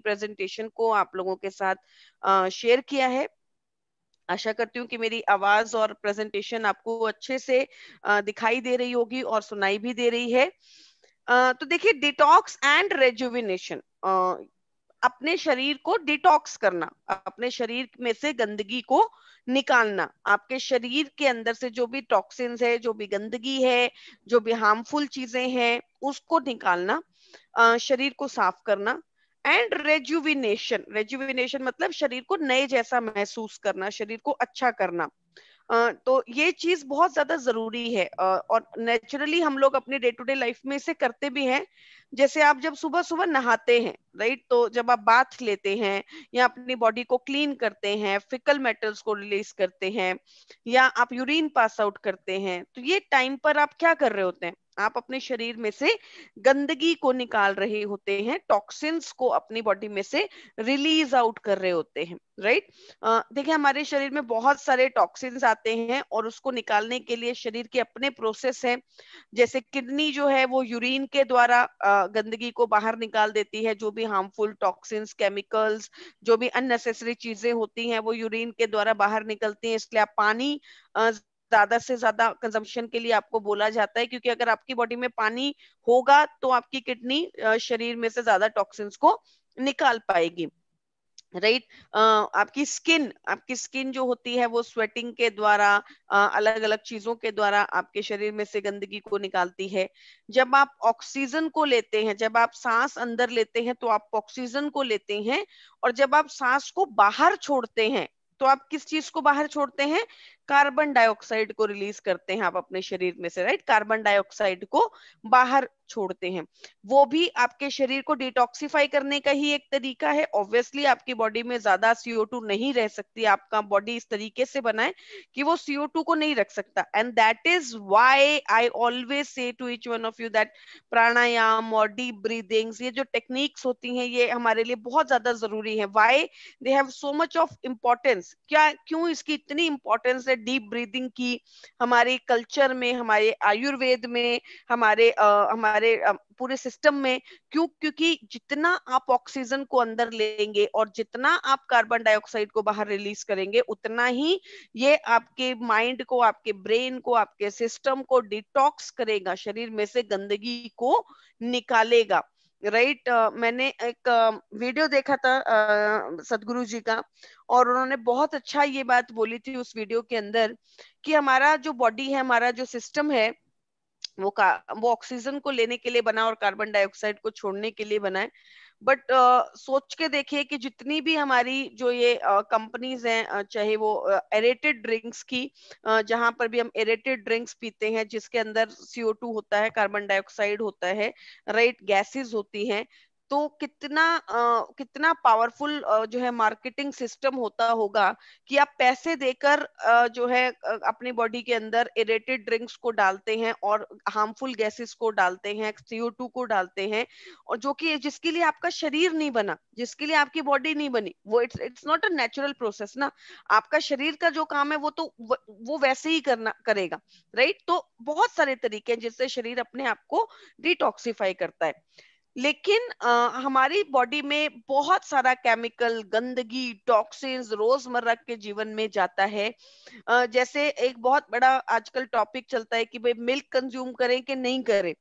Presentation को आप लोगों के साथ शेयर किया है। आशा करती हूँ कि मेरी आवाज और प्रेजेंटेशन आपको अच्छे से दिखाई दे रही होगी और सुनाई भी दे रही है। तो देखिए, डिटॉक्स एंड रेजुविनेशन, अपने शरीर को डिटॉक्स करना, अपने शरीर में से गंदगी को निकालना, आपके शरीर के अंदर से जो भी टॉक्सिन्स है, जो भी गंदगी है, जो भी हार्मफुल चीजें हैं, उसको निकालना, शरीर को साफ करना। एंड रेजुविनेशन, रेजुविनेशन मतलब शरीर को नए जैसा महसूस करना, शरीर को अच्छा करना। तो ये चीज बहुत ज्यादा जरूरी है, और नेचुरली हम लोग अपने डे टू डे लाइफ में इसे करते भी हैं। जैसे आप जब सुबह सुबह नहाते हैं, राइट, तो जब आप बाथ लेते हैं या अपनी बॉडी को क्लीन करते हैं, फिकल मेटल्स को रिलीज करते हैं, या आप यूरिन पास आउट करते हैं, तो ये टाइम पर आप क्या कर रहे होते हैं? आप अपने शरीर में से गंदगी को निकाल रहे होते हैं, टॉक्सिन्स को अपनी बॉडी में से रिलीज आउट कर रहे होते हैं, राइट। देखिए, हमारे शरीर में बहुत सारे टॉक्सिन्स आते हैं और उसको निकालने के लिए शरीर के अपने प्रोसेस हैं। जैसे किडनी जो है वो यूरिन के द्वारा गंदगी को बाहर निकाल देती है, जो भी हार्मफुल टॉक्सिन्स, केमिकल्स, जो भी अननेसेसरी चीजें होती हैं वो यूरिन के द्वारा बाहर निकलती हैं। इसलिए आप पानी ज्यादा से ज्यादा कंजम्पशन के लिए आपको बोला जाता है, क्योंकि अगर आपकी बॉडी में पानी होगा तो आपकी किडनी शरीर में से ज्यादा टॉक्सिन्स को निकाल पाएगी, राइट। आपकी स्किन जो होती है वो स्वेटिंग के द्वारा, अलग अलग चीजों के द्वारा आपके शरीर में से गंदगी को निकालती है। जब आप ऑक्सीजन को लेते हैं, जब आप सांस अंदर लेते हैं तो आप ऑक्सीजन को लेते हैं, और जब आप सांस को बाहर छोड़ते हैं तो आप किस चीज को बाहर छोड़ते हैं? कार्बन डाइऑक्साइड को रिलीज करते हैं आप अपने शरीर में से, राइट। कार्बन डाइऑक्साइड को बाहर छोड़ते हैं। वो भी आपके शरीर को डिटॉक्सिफाई करने का ही एक तरीका है। ऑब्वियसली आपकी बॉडी में ज्यादा CO2 नहीं रह सकती, आपका बॉडी इस तरीके से बना है कि वो CO2 को नहीं रख सकता। And that is why I always say to each one of you that pranayama और डीप ब्रीदिंग्स, ये जो टेक्निक्स होती हैं ये हमारे लिए बहुत ज्यादा जरूरी है। Why they have so much of importance, क्या क्यों इसकी इतनी इंपॉर्टेंस है डीप ब्रीदिंग की? हमारे कल्चर में, हमारे आयुर्वेद में, हमारे पूरे सिस्टम में, क्यों? क्योंकि जितना आप ऑक्सीजन को अंदर लेंगे और जितना आप कार्बन डाइऑक्साइड को बाहर रिलीज करेंगे, उतना ही ये आपके माइंड को, आपके ब्रेन को, आपके सिस्टम को डिटॉक्स करेगा, शरीर में से गंदगी को निकालेगा, राइट। मैंने एक वीडियो देखा था सदगुरु जी का, और उन्होंने बहुत अच्छा ये बात बोली थी उस वीडियो के अंदर कि हमारा जो बॉडी है, हमारा जो सिस्टम है, वो ऑक्सीजन को लेने के लिए बना और कार्बन डाइऑक्साइड को छोड़ने के लिए बना है। बट सोच के देखिए कि जितनी भी हमारी जो ये कंपनीज हैं, चाहे वो एरेटेड ड्रिंक्स की, जहां पर भी हम एरेटेड ड्रिंक्स पीते हैं जिसके अंदर CO2 होता है, कार्बन डाइऑक्साइड होता है, राइट, गैसेस होती हैं, तो कितना पावरफुल जो है मार्केटिंग सिस्टम होता होगा कि आप पैसे देकर जो है अपनी बॉडी के अंदर एरेटेड ड्रिंक्स को डालते हैं और हार्मफुल गैसेस को डालते हैं, CO2 को डालते हैं, और जो कि जिसके लिए आपका शरीर नहीं बना, जिसके लिए आपकी बॉडी नहीं बनी, वो it's not a natural process ना। आपका शरीर का जो काम है वो तो वो वैसे ही करना करेगा, राइट। तो बहुत सारे तरीके हैं जिससे शरीर अपने आप को डिटॉक्सिफाई करता है। लेकिन हमारी बॉडी में बहुत सारा केमिकल, गंदगी, टॉक्सिन्स रोजमर्रा के जीवन में जाता है। जैसे एक बहुत बड़ा आजकल टॉपिक चलता है कि भाई मिल्क कंज्यूम करें कि नहीं करें।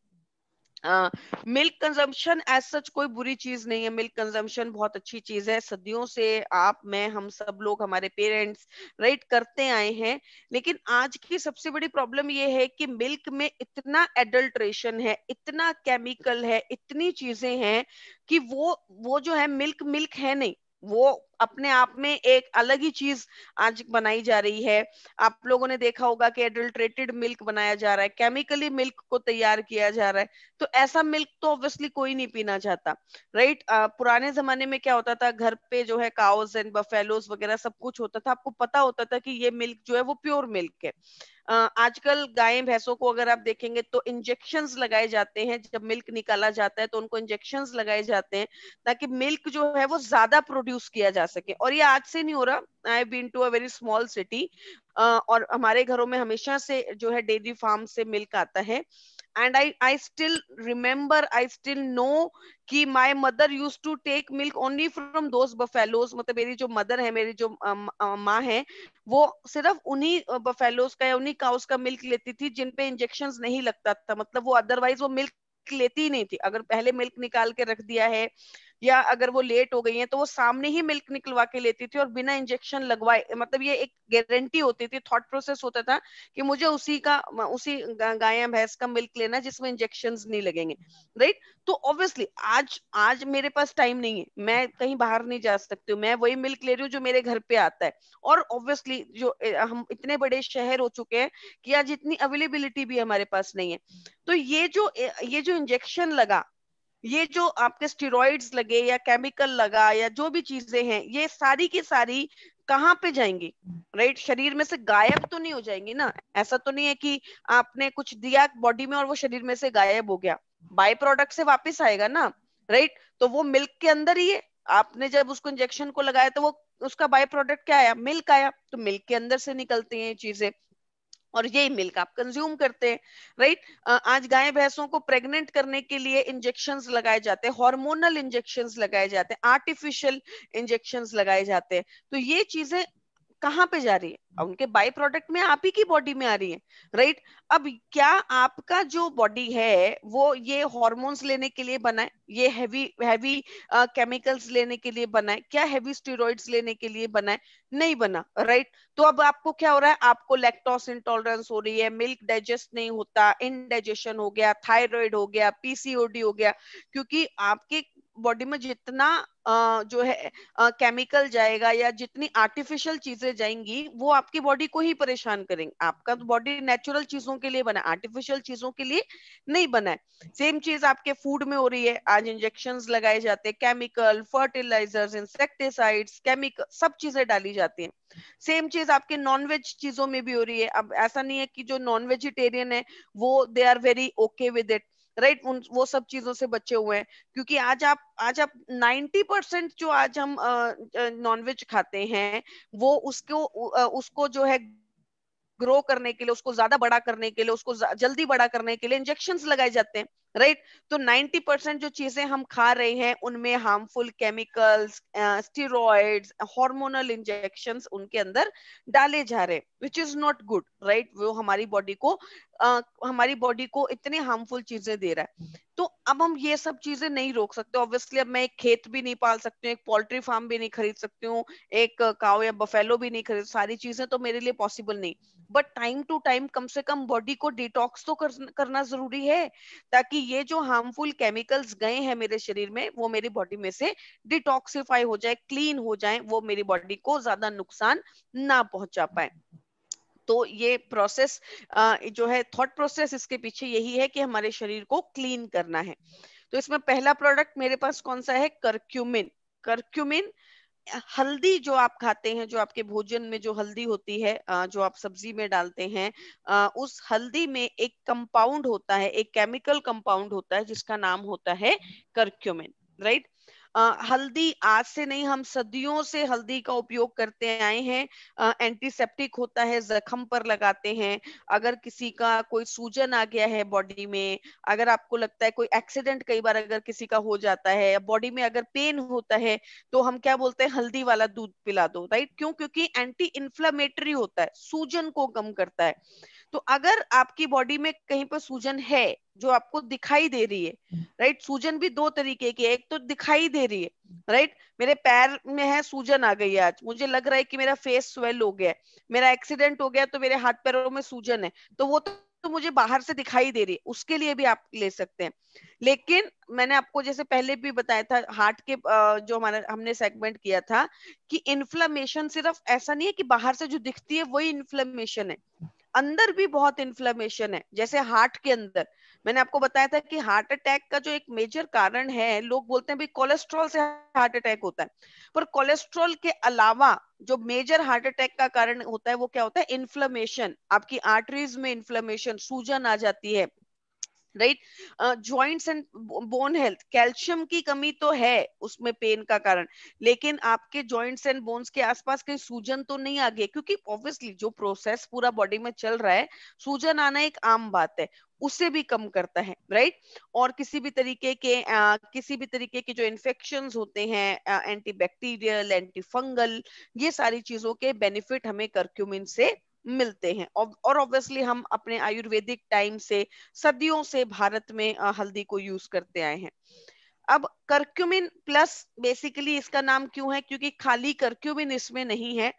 मिल्क कंजम्पशन एज सच कोई बुरी चीज नहीं है, मिल्क कंजम्पशन बहुत अच्छी चीज है। सदियों से आप, मैं, हम सब लोग, हमारे पेरेंट्स, राइट, करते आए हैं। लेकिन आज की सबसे बड़ी प्रॉब्लम ये है कि मिल्क में इतना एडल्ट्रेशन है, इतना केमिकल है, इतनी चीजें हैं कि वो जो है मिल्क मिल्क है नहीं, वो अपने आप में एक अलग ही चीज आज बनाई जा रही है। आप लोगों ने देखा होगा कि एडल्ट्रेटेड मिल्क बनाया जा रहा है, केमिकली मिल्क को तैयार किया जा रहा है। तो ऐसा मिल्क तो ऑब्वियसली कोई नहीं पीना चाहता, राइट। पुराने जमाने में क्या होता था, घर पे जो है काउस एंड बफेलोस वगैरह सब कुछ होता था, आपको पता होता था कि ये मिल्क जो है वो प्योर मिल्क है। आजकल गाय भैंसों को अगर आप देखेंगे तो इंजेक्शंस लगाए जाते हैं, जब मिल्क निकाला जाता है तो उनको इंजेक्शंस लगाए जाते हैं ताकि मिल्क जो है वो ज्यादा प्रोड्यूस किया जा सके। और ये आज से नहीं हो रहा, I have been to a very small city, और हमारे घरों में हमेशा से जो है डेयरी फार्म से मिल्क आता है। and I still remember, I still know कि my mother used to take milk only from those buffaloes. मतलब मेरी जो मदर है, मेरी जो माँ है, वो सिर्फ उन्हीं बफेलोज का या उन्हीं काउस का मिल्क लेती थी जिन पे इंजेक्शंस नहीं लगता था। मतलब वो अदरवाइज वो मिल्क लेती ही नहीं थी। अगर पहले मिल्क निकाल के रख दिया है या अगर वो लेट हो गई है तो वो सामने ही मिल्क निकलवा के लेती थी और बिना इंजेक्शन लगवाए। मतलब ये एक गारंटी होती थी, थॉट प्रोसेस होता था कि मुझे उसी गाय या भैंस का मिल्क लेना जिसमें इंजेक्शंस नहीं लगेंगे, राइट। तो ऑब्वियसली आज आज मेरे पास टाइम नहीं है, मैं कहीं बाहर नहीं जा सकती हूँ, मैं वही मिल्क ले रही हूँ जो मेरे घर पे आता है। और ऑब्वियसली जो हम इतने बड़े शहर हो चुके हैं कि आज इतनी अवेलेबिलिटी भी हमारे पास नहीं है। तो ये जो इंजेक्शन लगा, ये जो आपके स्टेरॉइड्स लगे या केमिकल लगा या जो भी चीजें हैं, ये सारी की सारी कहाँ पे जाएंगी, राइट। शरीर में से गायब तो नहीं हो जाएंगी ना। ऐसा तो नहीं है कि आपने कुछ दिया बॉडी में और वो शरीर में से गायब हो गया, बाय प्रोडक्ट से वापस आएगा ना, राइट। तो वो मिल्क के अंदर ही है। आपने जब उसको इंजेक्शन को लगाया तो वो उसका बाय प्रोडक्ट क्या आया, मिल्क आया। तो मिल्क के अंदर से निकलती हैं ये चीजें और यही मिल्क आप कंज्यूम करते हैं, राइट। आज गाय भैंसों को प्रेग्नेंट करने के लिए इंजेक्शंस लगाए जाते हैं, हार्मोनल इंजेक्शंस लगाए जाते हैं, आर्टिफिशियल इंजेक्शंस लगाए जाते हैं। तो ये चीजें कहाँ पे जा रही है, अब उनके बाय प्रोडक्ट में आप ही की बॉडी में आ रही है, राइट। अब क्या आपका जो बॉडी है वो ये हॉर्मोन्स लेने के लिए बना है, ये हैवी हैवी केमिकल्स लेने के लिए बना है क्या, हैवी स्टेरॉइड्स लेने के लिए बना है, नहीं बना, राइट। तो अब आपको क्या हो रहा है, आपको लैक्टोस इंटॉलरेंस हो रही है, मिल्क डाइजेस्ट नहीं होता, इनडाइजेशन हो गया, थायराइड हो गया, पीसीओडी हो गया, क्योंकि आपके बॉडी में जितना जो है केमिकल जाएगा या जितनी आर्टिफिशियल चीजें जाएंगी वो आपकी बॉडी को ही परेशान करेंगे। आपका तो बॉडी नेचुरल चीजों के लिए बना, आर्टिफिशियल चीजों के लिए नहीं बना है। सेम चीज आपके फूड में हो रही है, आज इंजेक्शंस लगाए जाते हैं, केमिकल, फर्टिलाइजर्स, इंसेक्टिसाइड्स, केमिकल, सब चीजें डाली जाती हैं। सेम चीज आपके नॉनवेज चीजों में भी हो रही है। अब ऐसा नहीं है कि जो नॉन वेजिटेरियन है वो they are very okay with it, right. उन वो सब चीजों से बचे हुए हैं, क्योंकि आज आप 90% जो आज हम नॉनवेज खाते हैं वो उसको जो है ग्रो करने के लिए, उसको ज्यादा बड़ा करने के लिए, उसको जल्दी बड़ा करने के लिए इंजेक्शंस लगाए जाते हैं, राइट। तो 90% जो चीजें हम खा रहे हैं उनमें harmful chemicals, steroids, hormonal injections उनके अंदर डाले जा रहे हैं, which is not good, right. वो हमारी बॉडी को इतने हार्मफुल चीजें दे रहा है। तो अब हम ये सब चीजें नहीं रोक सकते। ऑब्वियसली अब मैं एक खेत भी नहीं पाल सकती हूँ, एक पोल्ट्री फार्म भी नहीं खरीद सकती हूँ, एक काऊ या बफेलो भी नहीं खरीद, सारी चीजें तो मेरे लिए पॉसिबल नहीं। बट टाइम टू टाइम कम से कम बॉडी को डिटॉक्स तो करना जरूरी है, ताकि ये जो हार्मफुल केमिकल्स गए हैं मेरे शरीर में वो मेरी बॉडी में से डिटॉक्सिफाई हो जाए, क्लीन हो जाए, वो मेरी बॉडी को ज्यादा नुकसान ना पहुंचा पाए। तो ये प्रोसेस जो है, थॉट प्रोसेस इसके पीछे यही है कि हमारे शरीर को क्लीन करना है। तो इसमें पहला प्रोडक्ट मेरे पास कौन सा है, करक्यूमिन। करक्यूमिन हल्दी जो आप खाते हैं, जो आपके भोजन में जो हल्दी होती है, जो आप सब्जी में डालते हैं, उस हल्दी में एक कंपाउंड होता है, एक केमिकल कंपाउंड होता है जिसका नाम होता है करक्यूमिन, राइट। हल्दी आज से नहीं, हम सदियों से हल्दी का उपयोग करते आए हैं। एंटीसेप्टिक होता है, जख्म पर लगाते हैं। अगर किसी का कोई सूजन आ गया है बॉडी में, अगर आपको लगता है कोई एक्सीडेंट कई बार अगर किसी का हो जाता है, या बॉडी में अगर पेन होता है, तो हम क्या बोलते हैं, हल्दी वाला दूध पिला दो, राइट। क्यों? क्योंकि एंटी इन्फ्लेमेटरी होता है, सूजन को कम करता है। तो अगर आपकी बॉडी में कहीं पर सूजन है जो आपको दिखाई दे रही है, राइट। सूजन भी दो तरीके की है, एक तो दिखाई दे रही है, राइट। मेरे पैर में है सूजन आ गई है, आज मुझे लग रहा है कि मेरा फेस स्वेल हो गया है, मेरा एक्सीडेंट हो गया तो मेरे हाथ पैरों में सूजन है, तो वो तो मुझे बाहर से दिखाई दे रही है, उसके लिए भी आप ले सकते हैं। लेकिन मैंने आपको जैसे पहले भी बताया था, हार्ट के जो हमारा हमने सेगमेंट किया था कि इन्फ्लेमेशन सिर्फ ऐसा नहीं है कि बाहर से जो दिखती है वही इन्फ्लेमेशन है, अंदर भी बहुत इन्फ्लेमेशन है। जैसे हार्ट के अंदर मैंने आपको बताया था कि हार्ट अटैक का जो एक मेजर कारण है, लोग बोलते हैं भाई कोलेस्ट्रॉल से हार्ट अटैक होता है, पर कोलेस्ट्रॉल के अलावा जो मेजर हार्ट अटैक का कारण होता है वो क्या होता है, इन्फ्लेमेशन। आपकी आर्टरीज में इन्फ्लेमेशन, सूजन आ जाती है, right. Joints and bone health, calcium की कमी तो है उसमें पेन का कारण, लेकिन आपके जॉइंट्स एंड बोन्स के आसपास कहीं सूजन तो नहीं आ गई, क्योंकि ऑब्वियसली जो प्रोसेस पूरा बॉडी में चल रहा है, सूजन आना एक आम बात है, उसे भी कम करता है, राइट। और किसी भी तरीके के जो इन्फेक्शंस होते हैं, एंटीबैक्टीरियल, एंटी फंगल, ये सारी चीजों के बेनिफिट हमें करक्यूमिन से मिलते हैं। और ऑब्वियसली हम अपने आयुर्वेदिक टाइम से, सदियों से भारत में हल्दी को यूज करते आए हैं। अब करक्यूमिन प्लस, बेसिकली इसका नाम क्यों है, क्योंकि खाली करक्यूमिन इसमें नहीं है।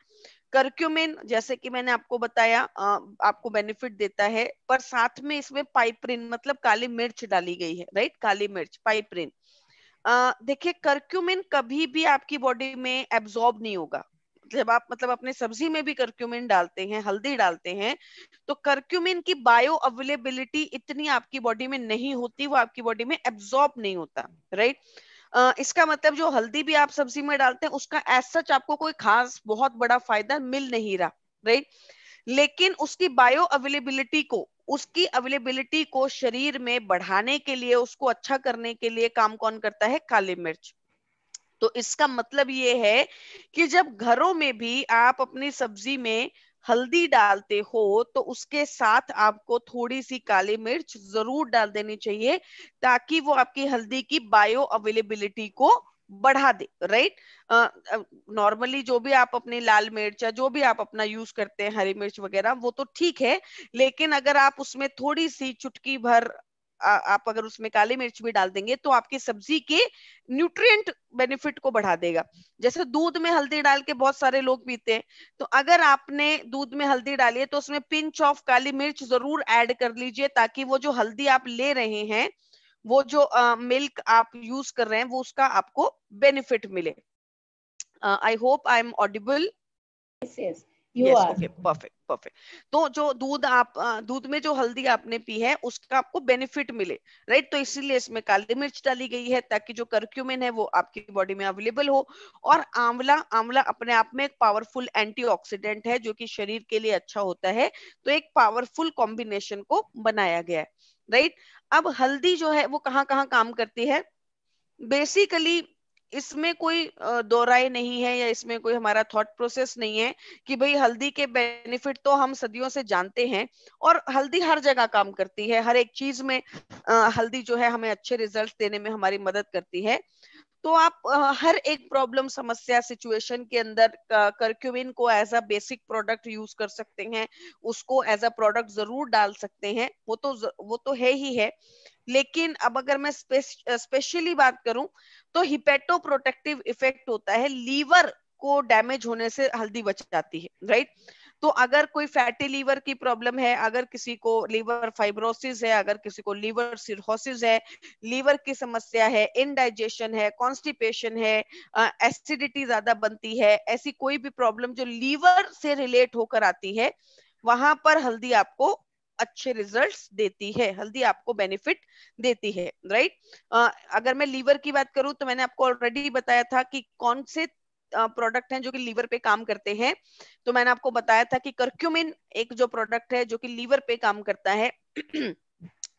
करक्यूमिन जैसे कि मैंने आपको बताया आपको बेनिफिट देता है, पर साथ में इसमें पाइपरिन मतलब काली मिर्च डाली गई है, राइट, काली मिर्च पाइपरिन। देखिए करक्यूमिन कभी भी आपकी बॉडी में एब्जॉर्ब नहीं होगा। जब आप मतलब अपने सब्जी में भी करक्यूमिन डालते हैं, हल्दी डालते हैं, तो करक्यूमिन की बायो अवेलेबिलिटी इतनी आपकी बॉडी में नहीं होती, वो आपकी बॉडी में एब्जॉर्ब नहीं होता, राइट। इसका मतलब जो हल्दी भी आप सब्जी में डालते हैं, उसका एज सच आपको कोई खास बहुत बड़ा फायदा मिल नहीं रहा, राइट। लेकिन उसकी अवेलेबिलिटी को शरीर में बढ़ाने के लिए, उसको अच्छा करने के लिए काम कौन करता है, काली मिर्च। तो इसका मतलब ये है कि जब घरों में भी आप अपनी सब्जी में हल्दी डालते हो, तो उसके साथ आपको थोड़ी सी काली मिर्च जरूर डाल देनी चाहिए, ताकि वो आपकी हल्दी की बायो अवेलेबिलिटी को बढ़ा दे, राइट। नॉर्मली जो भी आप अपनी लाल मिर्च या जो भी आप अपना यूज करते हैं, हरी मिर्च वगैरह, वो तो ठीक है, लेकिन अगर आप उसमें थोड़ी सी चुटकी भर आप अगर उसमें काली मिर्च भी डाल देंगे, तो आपकी सब्जी के न्यूट्रिएंट बेनिफिट को बढ़ा देगा। जैसे दूध में हल्दी डाल के बहुत सारे लोग पीते हैं, तो अगर आपने दूध में हल्दी डाली है, तो उसमें पिंच ऑफ काली मिर्च जरूर ऐड कर लीजिए, ताकि वो जो हल्दी आप ले रहे हैं, वो जो मिल्क आप यूज कर रहे हैं, वो उसका आपको बेनिफिट मिले। I hope I am audible. Yes, yes, you yes, are. Okay, perfect perfect. तो जो दूध में जो हल्दी आपने पी है, उसका आपको बेनिफिट मिले, राइट। तो इसीलिए इसमें काली मिर्च डाली गई है, ताकि जो करक्यूमिन है वो आपकी बॉडी में अवेलेबल हो। और आंवला आंवला अपने आप में एक पावरफुल एंटीऑक्सीडेंट है, जो कि शरीर के लिए अच्छा होता है। तो एक पावरफुल कॉम्बिनेशन को बनाया गया है, राइट। अब हल्दी जो है वो कहाँ कहाँ काम करती है, बेसिकली इसमें कोई दो राय नहीं है, या इसमें कोई हमारा थॉट प्रोसेस नहीं है कि भाई हल्दी के बेनिफिट तो हम सदियों से जानते हैं, और हल्दी हर जगह काम करती है, हर एक चीज में हल्दी जो है हमें अच्छे रिजल्ट देने में हमारी मदद करती है। तो आप हर एक प्रॉब्लम, समस्या, सिचुएशन के अंदर करक्यूमिन को as a basic product use कर सकते हैं, उसको एज अ प्रोडक्ट जरूर डाल सकते हैं, वो तो है ही है। लेकिन अब अगर मैं स्पेशली बात करूं, तो हिपेटो प्रोटेक्टिव इफेक्ट होता है, लीवर को डैमेज होने से हल्दी बच जाती है, राइट। तो अगर कोई फैटी लीवर की प्रॉब्लम है, अगर किसी को लीवर फाइब्रोसिस है, अगर किसी को लीवर सिरोसिस है, लीवर की समस्या है, इनडाइजेशन है, कॉन्स्टिपेशन है, एसिडिटी ज्यादा बनती है, ऐसी कोई भी प्रॉब्लम जो लीवर से रिलेट होकर आती है, वहां पर हल्दी आपको अच्छे रिजल्ट्स देती है, हल्दी आपको बेनिफिट देती है, राइट। अगर मैं लीवर की बात करूं, तो मैंने आपको ऑलरेडी बताया था कि कौन से प्रोडक्ट हैं जो कि लीवर पे काम करते हैं। तो मैंने आपको बताया था कि करक्यूमिन एक जो प्रोडक्ट है जो कि लीवर पे काम करता है।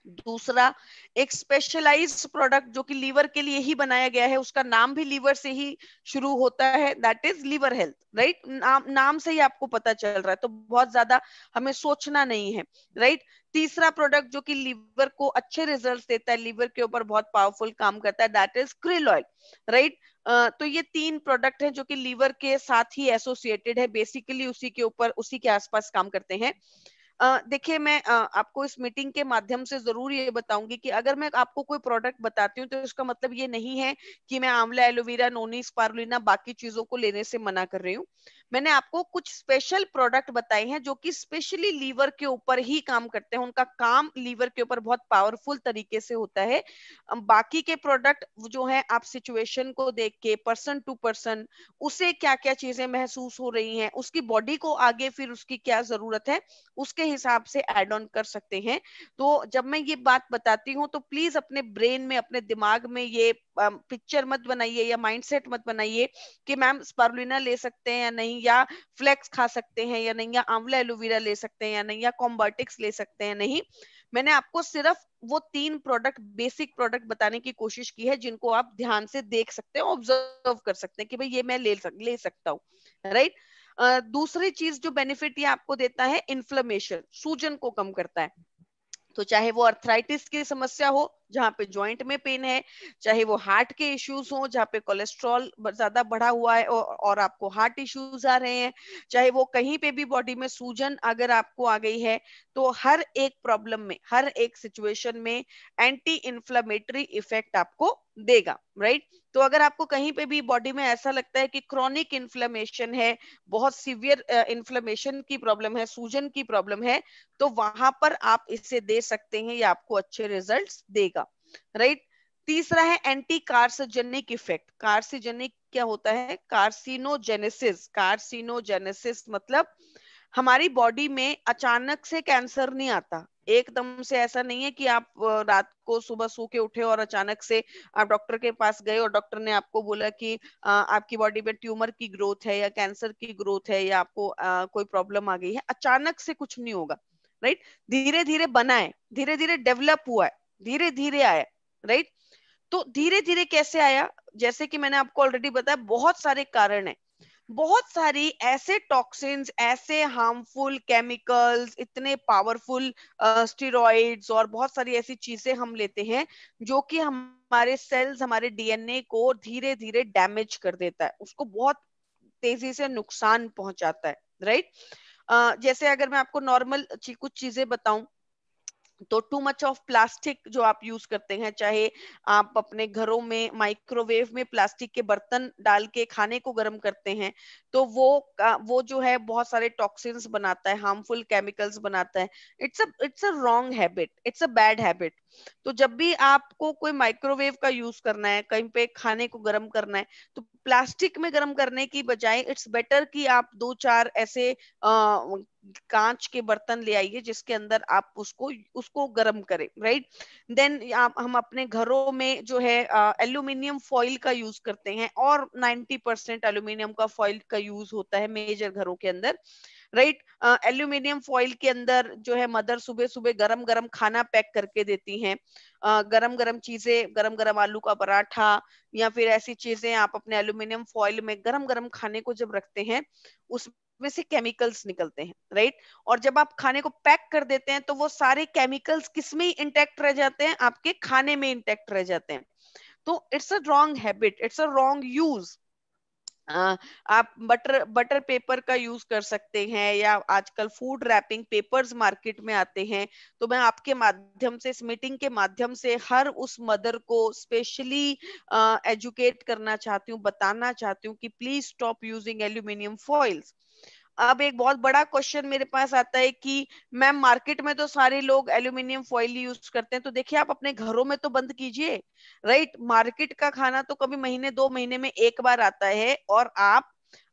दूसरा, एक स्पेशलाइज्ड प्रोडक्ट जो कि लीवर के लिए ही बनाया गया है, उसका नाम भी लीवर से ही शुरू होता है, that is liver health, right. नाम से ही आपको पता चल रहा है, तो बहुत ज्यादा हमें सोचना नहीं है, राइट। तीसरा प्रोडक्ट जो कि लीवर को अच्छे रिजल्ट्स देता है, लीवर के ऊपर बहुत पावरफुल काम करता है, that is krill oil, right. तो ये तीन प्रोडक्ट हैं जो कि लीवर के साथ ही एसोसिएटेड है, बेसिकली उसी के ऊपर, उसी के आसपास काम करते हैं। देखिए मैं आपको इस मीटिंग के माध्यम से जरूर ये बताऊंगी कि अगर मैं आपको कोई प्रोडक्ट बताती हूँ, तो इसका मतलब ये नहीं है कि मैं आंवला, एलोवेरा, नोनी, स्पारुलिना बाकी चीजों को लेने से मना कर रही हूँ। मैंने आपको कुछ स्पेशल प्रोडक्ट बताए हैं जो कि स्पेशली लीवर के ऊपर ही काम करते हैं, उनका काम लीवर के ऊपर बहुत पावरफुल तरीके से होता है। बाकी के प्रोडक्ट जो है, आप सिचुएशन को देख के, पर्सन टू पर्सन, उसे क्या क्या चीजें महसूस हो रही हैं, उसकी बॉडी को आगे फिर उसकी क्या जरूरत है, उसके हिसाब से ऐड ऑन कर सकते हैं। तो जब मैं ये बात बताती हूँ, तो प्लीज अपने ब्रेन में, अपने दिमाग में ये पिक्चर मत बनाइए या माइंडसेट मत बनाइए कि मैम स्पारुलिना ले सकते हैं या नहीं, या फ्लेक्स खा सकते हैं या नहीं, या आंवला एलोवेरा ले सकते हैं या नहीं, या कॉम्बाटिक्स ले सकते हैं नहीं। मैंने आपको सिर्फ वो 3 प्रोडक्ट, बेसिक प्रोडक्ट बताने की कोशिश की है जिनको आप ध्यान से देख सकते हैं, ऑब्जर्व कर सकते हैं कि भाई ये मैं ले सकता हूँ, राइट। दूसरी चीज जो बेनिफिट ये आपको देता है, इन्फ्लेमेशन, सूजन को कम करता है। तो चाहे वो अर्थराइटिस की समस्या हो जहां पे जॉइंट में पेन है, चाहे वो हार्ट के इश्यूज हो जहां पे कोलेस्ट्रॉल ज्यादा बढ़ा हुआ है और आपको हार्ट इश्यूज आ रहे हैं, चाहे वो कहीं पे भी बॉडी में सूजन अगर आपको आ गई है, तो हर एक प्रॉब्लम में, हर एक सिचुएशन में एंटी इन्फ्लेमेटरी इफेक्ट आपको देगा, राइट। तो अगर आपको कहीं पे भी बॉडी में ऐसा लगता है कि क्रॉनिक इन्फ्लेमेशन है, बहुत सीवियर इन्फ्लेमेशन की प्रॉब्लम है, सूजन की प्रॉब्लम है, तो वहां पर आप इसे दे सकते हैं, ये आपको अच्छे रिजल्ट्स देगा, राइट। तीसरा है एंटी कार्सिजेनिक इफेक्ट। कार्सिजेनिक क्या होता है? कार्सिनोजेनेसिस। कार्सिनोजेनेसिस मतलब हमारी बॉडी में अचानक से कैंसर नहीं आता, एकदम से ऐसा नहीं है कि आप रात को सुबह सो के उठे और अचानक से आप डॉक्टर के पास गए और डॉक्टर ने आपको बोला कि आपकी बॉडी में ट्यूमर की ग्रोथ है या कैंसर की ग्रोथ है या आपको कोई प्रॉब्लम आ गई है। अचानक से कुछ नहीं होगा, राइट। धीरे धीरे बना है, धीरे धीरे डेवलप हुआ है, धीरे धीरे आया, राइट। तो धीरे धीरे कैसे आया? जैसे कि मैंने आपको ऑलरेडी बताया, बहुत सारे कारण है, बहुत सारी ऐसे टॉक्सिन्स, ऐसे हार्मफुल केमिकल्स, इतने पावरफुल स्टेरॉइड्स और बहुत सारी ऐसी चीजें हम लेते हैं जो कि हमारे सेल्स, हमारे डीएनए को धीरे धीरे डैमेज कर देता है, उसको बहुत तेजी से नुकसान पहुंचाता है, राइट। जैसे अगर मैं आपको नॉर्मल कुछ चीजें बताऊं, तो टू मच ऑफ प्लास्टिक जो आप यूज करते हैं, चाहे आप अपने घरों में माइक्रोवेव में प्लास्टिक के बर्तन डाल के खाने को गर्म करते हैं, तो वो जो है बहुत सारे टॉक्सिन्स बनाता है, हार्मफुल केमिकल्स बनाता है। It's a wrong habit, it's a bad habit. तो जब भी आपको कोई माइक्रोवेव का यूज करना है, कहीं पे खाने को गर्म करना है, तो प्लास्टिक में गर्म करने की बजाय इट्स बेटर कि आप दो चार ऐसे कांच के बर्तन ले आइए जिसके अंदर आप उसको उसको गर्म करें, राइट। देन हम अपने घरों में जो है एल्यूमिनियम फॉइल का यूज करते हैं, और 90% एल्यूमिनियम का फॉइल का यूज होता है मेजर घरों के अंदर, राइट। एल्यूमिनियम फॉइल के अंदर जो है मदर सुबह सुबह गरम गरम खाना पैक करके देती हैं, गरम गरम चीजें, गरम गरम आलू का पराठा या फिर ऐसी चीजें आप अपने एल्यूमिनियम फॉइल में गरम गरम खाने को जब रखते हैं, उसमें से केमिकल्स निकलते हैं, राइट। और जब आप खाने को पैक कर देते हैं तो वो सारे केमिकल्स किसमें इंटैक्ट रह जाते हैं? आपके खाने में इंटैक्ट रह जाते हैं। तो it's a wrong habit, it's a wrong use. आप बटर बटर पेपर का यूज कर सकते हैं, या आजकल फूड रैपिंग पेपर्स मार्केट में आते हैं। तो मैं आपके माध्यम से, इस मीटिंग के माध्यम से हर उस मदर को स्पेशली एजुकेट करना चाहती हूँ, बताना चाहती हूँ कि please stop using aluminium foils. अब एक बहुत बड़ा क्वेश्चन मेरे पास आता है कि मैम मार्केट में तो सारे लोग एल्यूमिनियम फॉइल यूज करते हैं, तो देखिए आप अपने घरों में तो बंद कीजिए, राइट। मार्केट का खाना तो कभी महीने 2 महीने में एक बार आता है, और आप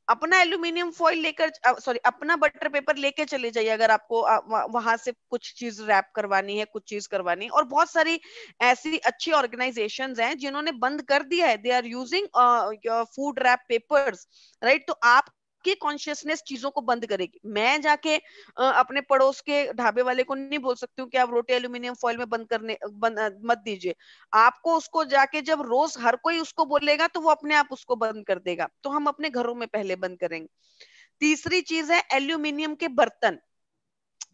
अपना एल्यूमिनियम फॉइल लेकर, सॉरी, अपना बटर पेपर लेके चले जाइए अगर आपको वहां से कुछ चीज रैप करवानी है, कुछ चीज करवानी है। और बहुत सारी ऐसी अच्छी ऑर्गेनाइजेशंस हैं जिन्होंने बंद कर दिया है, they are using food wrap papers, right. तो आप की कॉन्शियसनेस चीजों को बंद करेगी। मैं जाके अपने पड़ोस के ढाबे वाले को नहीं बोल सकती हूँ कि आप रोटी एल्यूमिनियम फॉइल में मत दीजिए। आपको उसको जाके जब रोज हर कोई उसको बोलेगा तो वो अपने आप उसको बंद कर देगा। तो हम अपने घरों में पहले बंद करेंगे। तीसरी चीज है एल्यूमिनियम के बर्तन।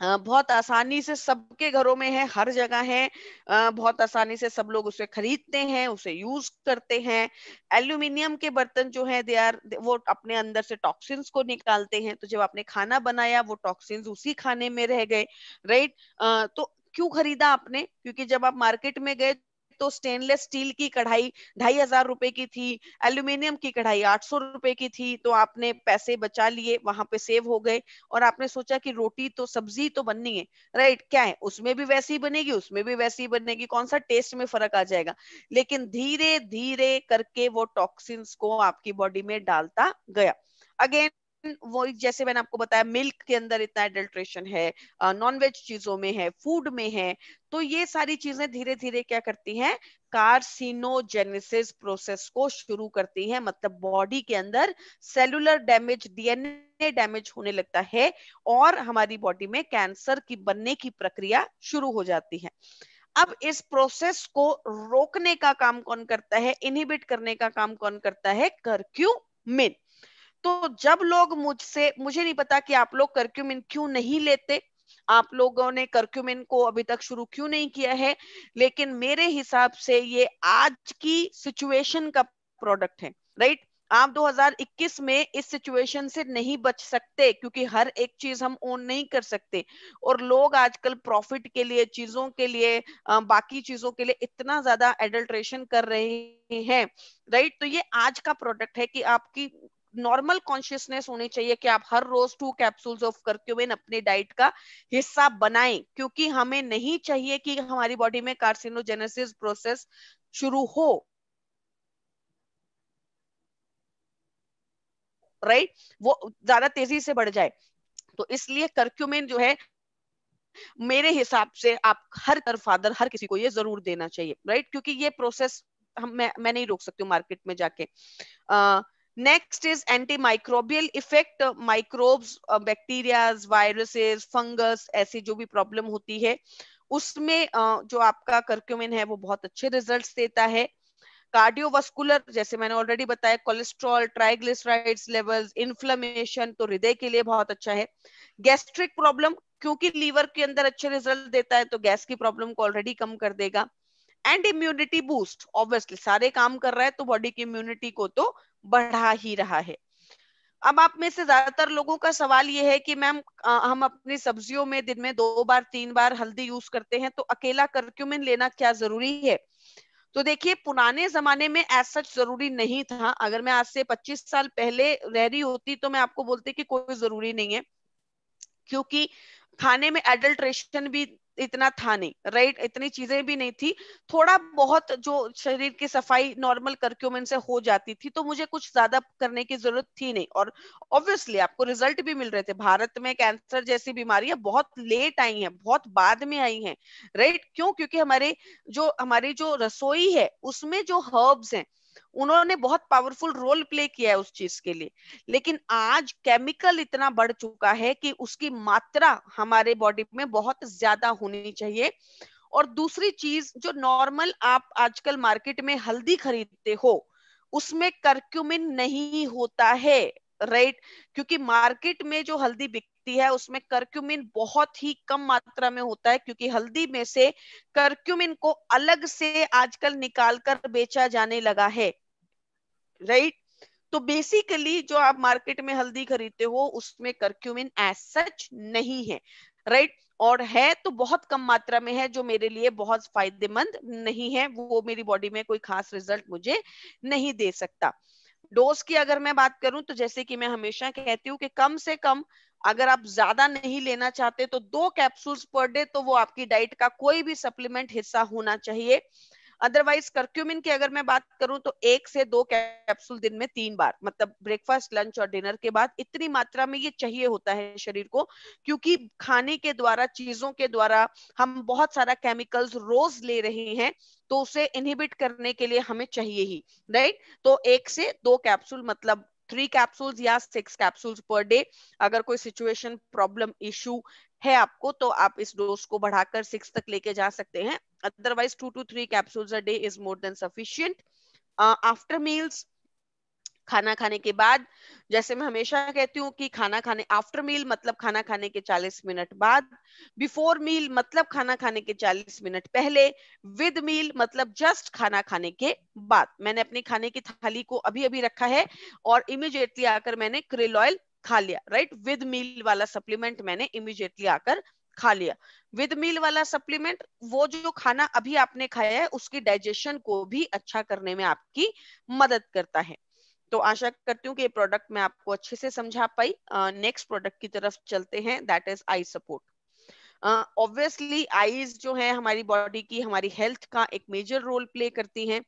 बहुत आसानी से सबके घरों में है, हर जगह है, बहुत आसानी से सब लोग उसे खरीदते हैं, उसे यूज करते हैं। एल्यूमिनियम के बर्तन जो है, दे आर, वो अपने अंदर से टॉक्सिन्स को निकालते हैं, तो जब आपने खाना बनाया वो टॉक्सिन्स उसी खाने में रह गए, राइट। तो क्यों खरीदा आपने? क्योंकि जब आप मार्केट में गए तो स्टेनलेस स्टील की कढ़ाई 2,500 रुपए की थी, एल्यूमिनियम की कढ़ाई 800 रुपए की थी, तो आपने पैसे बचा लिए, वहां पे सेव हो गए। और आपने सोचा कि रोटी तो, सब्जी तो बननी है, राइट, क्या है उसमें भी वैसी ही बनेगी, उसमें भी वैसी ही बनेगी, कौन सा टेस्ट में फर्क आ जाएगा? लेकिन धीरे धीरे करके वो टॉक्सिन्स को आपकी बॉडी में डालता गया। अगेन वो जैसे मैंने आपको बताया मिल्क के अंदर इतना एडल्ट्रेशन है, नॉन वेज चीजों में है, फूड में है, तो ये सारी चीजें धीरे धीरे क्या करती हैं, कार्सिनोजेनेसिस प्रोसेस को शुरू करती है, मतलब बॉडी के अंदर सेलुलर डैमेज, डीएनए डैमेज होने लगता है और हमारी बॉडी में कैंसर की बनने की प्रक्रिया शुरू हो जाती है। अब इस प्रोसेस को रोकने का काम कौन करता है, इनहिबिट करने का काम कौन करता है, कर्क्यूमिन। तो जब लोग मुझे नहीं पता कि आप लोग कर्क्यूमिन क्यों नहीं लेते, आप लोगों ने कर्क्यूमिन को अभी तक शुरू क्यों नहीं किया है, लेकिन मेरे हिसाब से ये आज की सिचुएशन का प्रोडक्ट है, राइट। आप 2021 में इस सिचुएशन से नहीं बच सकते, क्योंकि हर एक चीज हम ओन नहीं कर सकते, और लोग आजकल प्रॉफिट के लिए, चीजों के लिए, बाकी चीजों के लिए इतना ज्यादा एडल्ट्रेशन कर रहे हैं, राइट। तो ये आज का प्रोडक्ट है कि आपकी नॉर्मल कॉन्शियसनेस होनी चाहिए कि आप हर रोज 2 कैप्सूल्स ऑफ कर्क्यूमिन अपनी डाइट का हिस्सा बनाएं, क्योंकि हमें नहीं चाहिए कि हमारी बॉडी में कार्सिनोजेनेसिस प्रोसेस शुरू हो, राइट, वो ज्यादा तेजी से बढ़ जाए। तो इसलिए कर्क्यूमिन जो है, मेरे हिसाब से आप हर फादर, हर किसी को ये जरूर देना चाहिए, राइट, क्योंकि ये प्रोसेस मैं नहीं रोक सकती हूँ मार्केट में जाके। Next is anti microbial effect, microbes, bacterias, viruses, fungus, ऐसी जो भी प्रॉब्लम होती है उसमें जो आपका कर्क्यूमिन है वो बहुत अच्छे रिजल्ट्स देता है। कार्डियोवास्कुलर, जैसे मैंने ऑलरेडी बताया, कोलेस्ट्रॉल, ट्राइग्लिसराइड्स लेवल्स, इन्फ्लेमेशन, तो हृदय के लिए बहुत अच्छा है। गैस्ट्रिक प्रॉब्लम, क्योंकि लीवर के अंदर अच्छे रिजल्ट देता है तो गैस की प्रॉब्लम को ऑलरेडी कम कर देगा। एंड इम्यूनिटी बूस्ट, ऑब्वियसली सारे काम कर रहा है तो बॉडी की इम्यूनिटी को तो बढ़ा ही रहा है। अब आप में से ज्यादातर लोगों का सवाल ये है कि मैम हम अपनी सब्जियों में दिन में 2 बार 3 बार हल्दी यूज करते हैं, तो अकेला कर्क्यूमिन लेना क्या जरूरी है? तो देखिए, पुराने जमाने में ऐसा सच जरूरी नहीं था। अगर मैं आज से 25 साल पहले रह रही होती तो मैं आपको बोलती कि कोई जरूरी नहीं है, क्योंकि खाने में एडल्ट्रेशन भी इतना था नहीं, राइट, इतनी चीजें भी नहीं थी। थोड़ा बहुत जो शरीर की सफाई नॉर्मल कर्क्यूमिन से हो जाती थी, तो मुझे कुछ ज्यादा करने की जरूरत थी नहीं, और ऑब्वियसली आपको रिजल्ट भी मिल रहे थे। भारत में कैंसर जैसी बीमारियां बहुत लेट आई हैं, बहुत बाद में आई हैं, राइट। क्यों? क्योंकि हमारी जो रसोई है उसमें जो हर्ब्स हैं उन्होंने बहुत पावरफुल रोल प्ले किया है उस चीज के लिए। लेकिन आज केमिकल इतना बढ़ चुका है कि उसकी मात्रा हमारे बॉडी में बहुत ज्यादा होनी चाहिए। और दूसरी चीज, जो नॉर्मल आप आजकल मार्केट में हल्दी खरीदते हो उसमें कर्क्यूमिन नहीं होता है, राइट, क्योंकि मार्केट में जो हल्दी बिकती है उसमें कर्क्यूमिन बहुत ही कम मात्रा में होता है, क्योंकि हल्दी में से कर्क्यूमिन को अलग से आजकल निकाल कर बेचा जाने लगा है, राइट। तो बेसिकली जो आप मार्केट में हल्दी खरीदते हो उसमें कर्क्यूमिन एज सच नहीं है, राइट, और है तो बहुत कम मात्रा में है, जो मेरे लिए बहुत फायदेमंद नहीं है, वो मेरी बॉडी में कोई खास रिजल्ट मुझे नहीं दे सकता। डोज की अगर मैं बात करूं तो जैसे कि मैं हमेशा कहती हूँ कि कम से कम, अगर आप ज्यादा नहीं लेना चाहते तो 2 कैप्सूल्स पर डे तो वो आपकी डाइट का कोई भी सप्लीमेंट हिस्सा होना चाहिए। अदरवाइज कर्क्यूमिन की अगर मैं बात करूं तो 1 से 2 कैप्सूल दिन में 3 बार, मतलब ब्रेकफास्ट, लंच और डिनर के बाद, इतनी मात्रा में ये चाहिए होता है शरीर को, क्योंकि खाने के द्वारा, चीजों के द्वारा हम बहुत सारा केमिकल्स रोज ले रहे हैं, तो उसे इनहिबिट करने के लिए हमें चाहिए ही, राइट। तो 1 से 2 कैप्सूल, मतलब 3 कैप्सूल्स या 6 कैप्सूल्स पर डे। अगर कोई सिचुएशन, प्रॉब्लम, इशू है आपको तो आप इस डोज को बढ़ाकर 6 तक लेके जा सकते हैं। Otherwise 2 to 3 capsules a day is more than sufficient. After meals, खाना खाने के बाद, जैसे मैं हमेशा कहती हूँ कि खाना खाने, आफ्टर मील मतलब खाना खाने के 40 मिनट बाद, बिफोर मील मतलब खाना खाने के 40 मिनट पहले, विद मील मतलब जस्ट खाना खाने के बाद। मैंने अपनी खाने की थाली को अभी अभी रखा है और इमिडिएटली आकर मैंने क्रिल ऑयल खा लिया, राइट। विद मील वाला सप्लीमेंट मैंने इमिडिएटली आकर खा लिया। विद मील वाला सप्लीमेंट, वो जो खाना अभी आपने खाया है उसकी डाइजेशन को भी अच्छा करने में आपकी मदद करता है। तो आशा करती हूँ कि ये प्रोडक्ट मैं आपको अच्छे से समझा पाई। नेक्स्ट प्रोडक्ट की तरफ चलते हैं, that is I support. Obviously eyes जो है हमारी बॉडी की, हमारी हेल्थ का एक मेजर रोल प्ले करती हैं।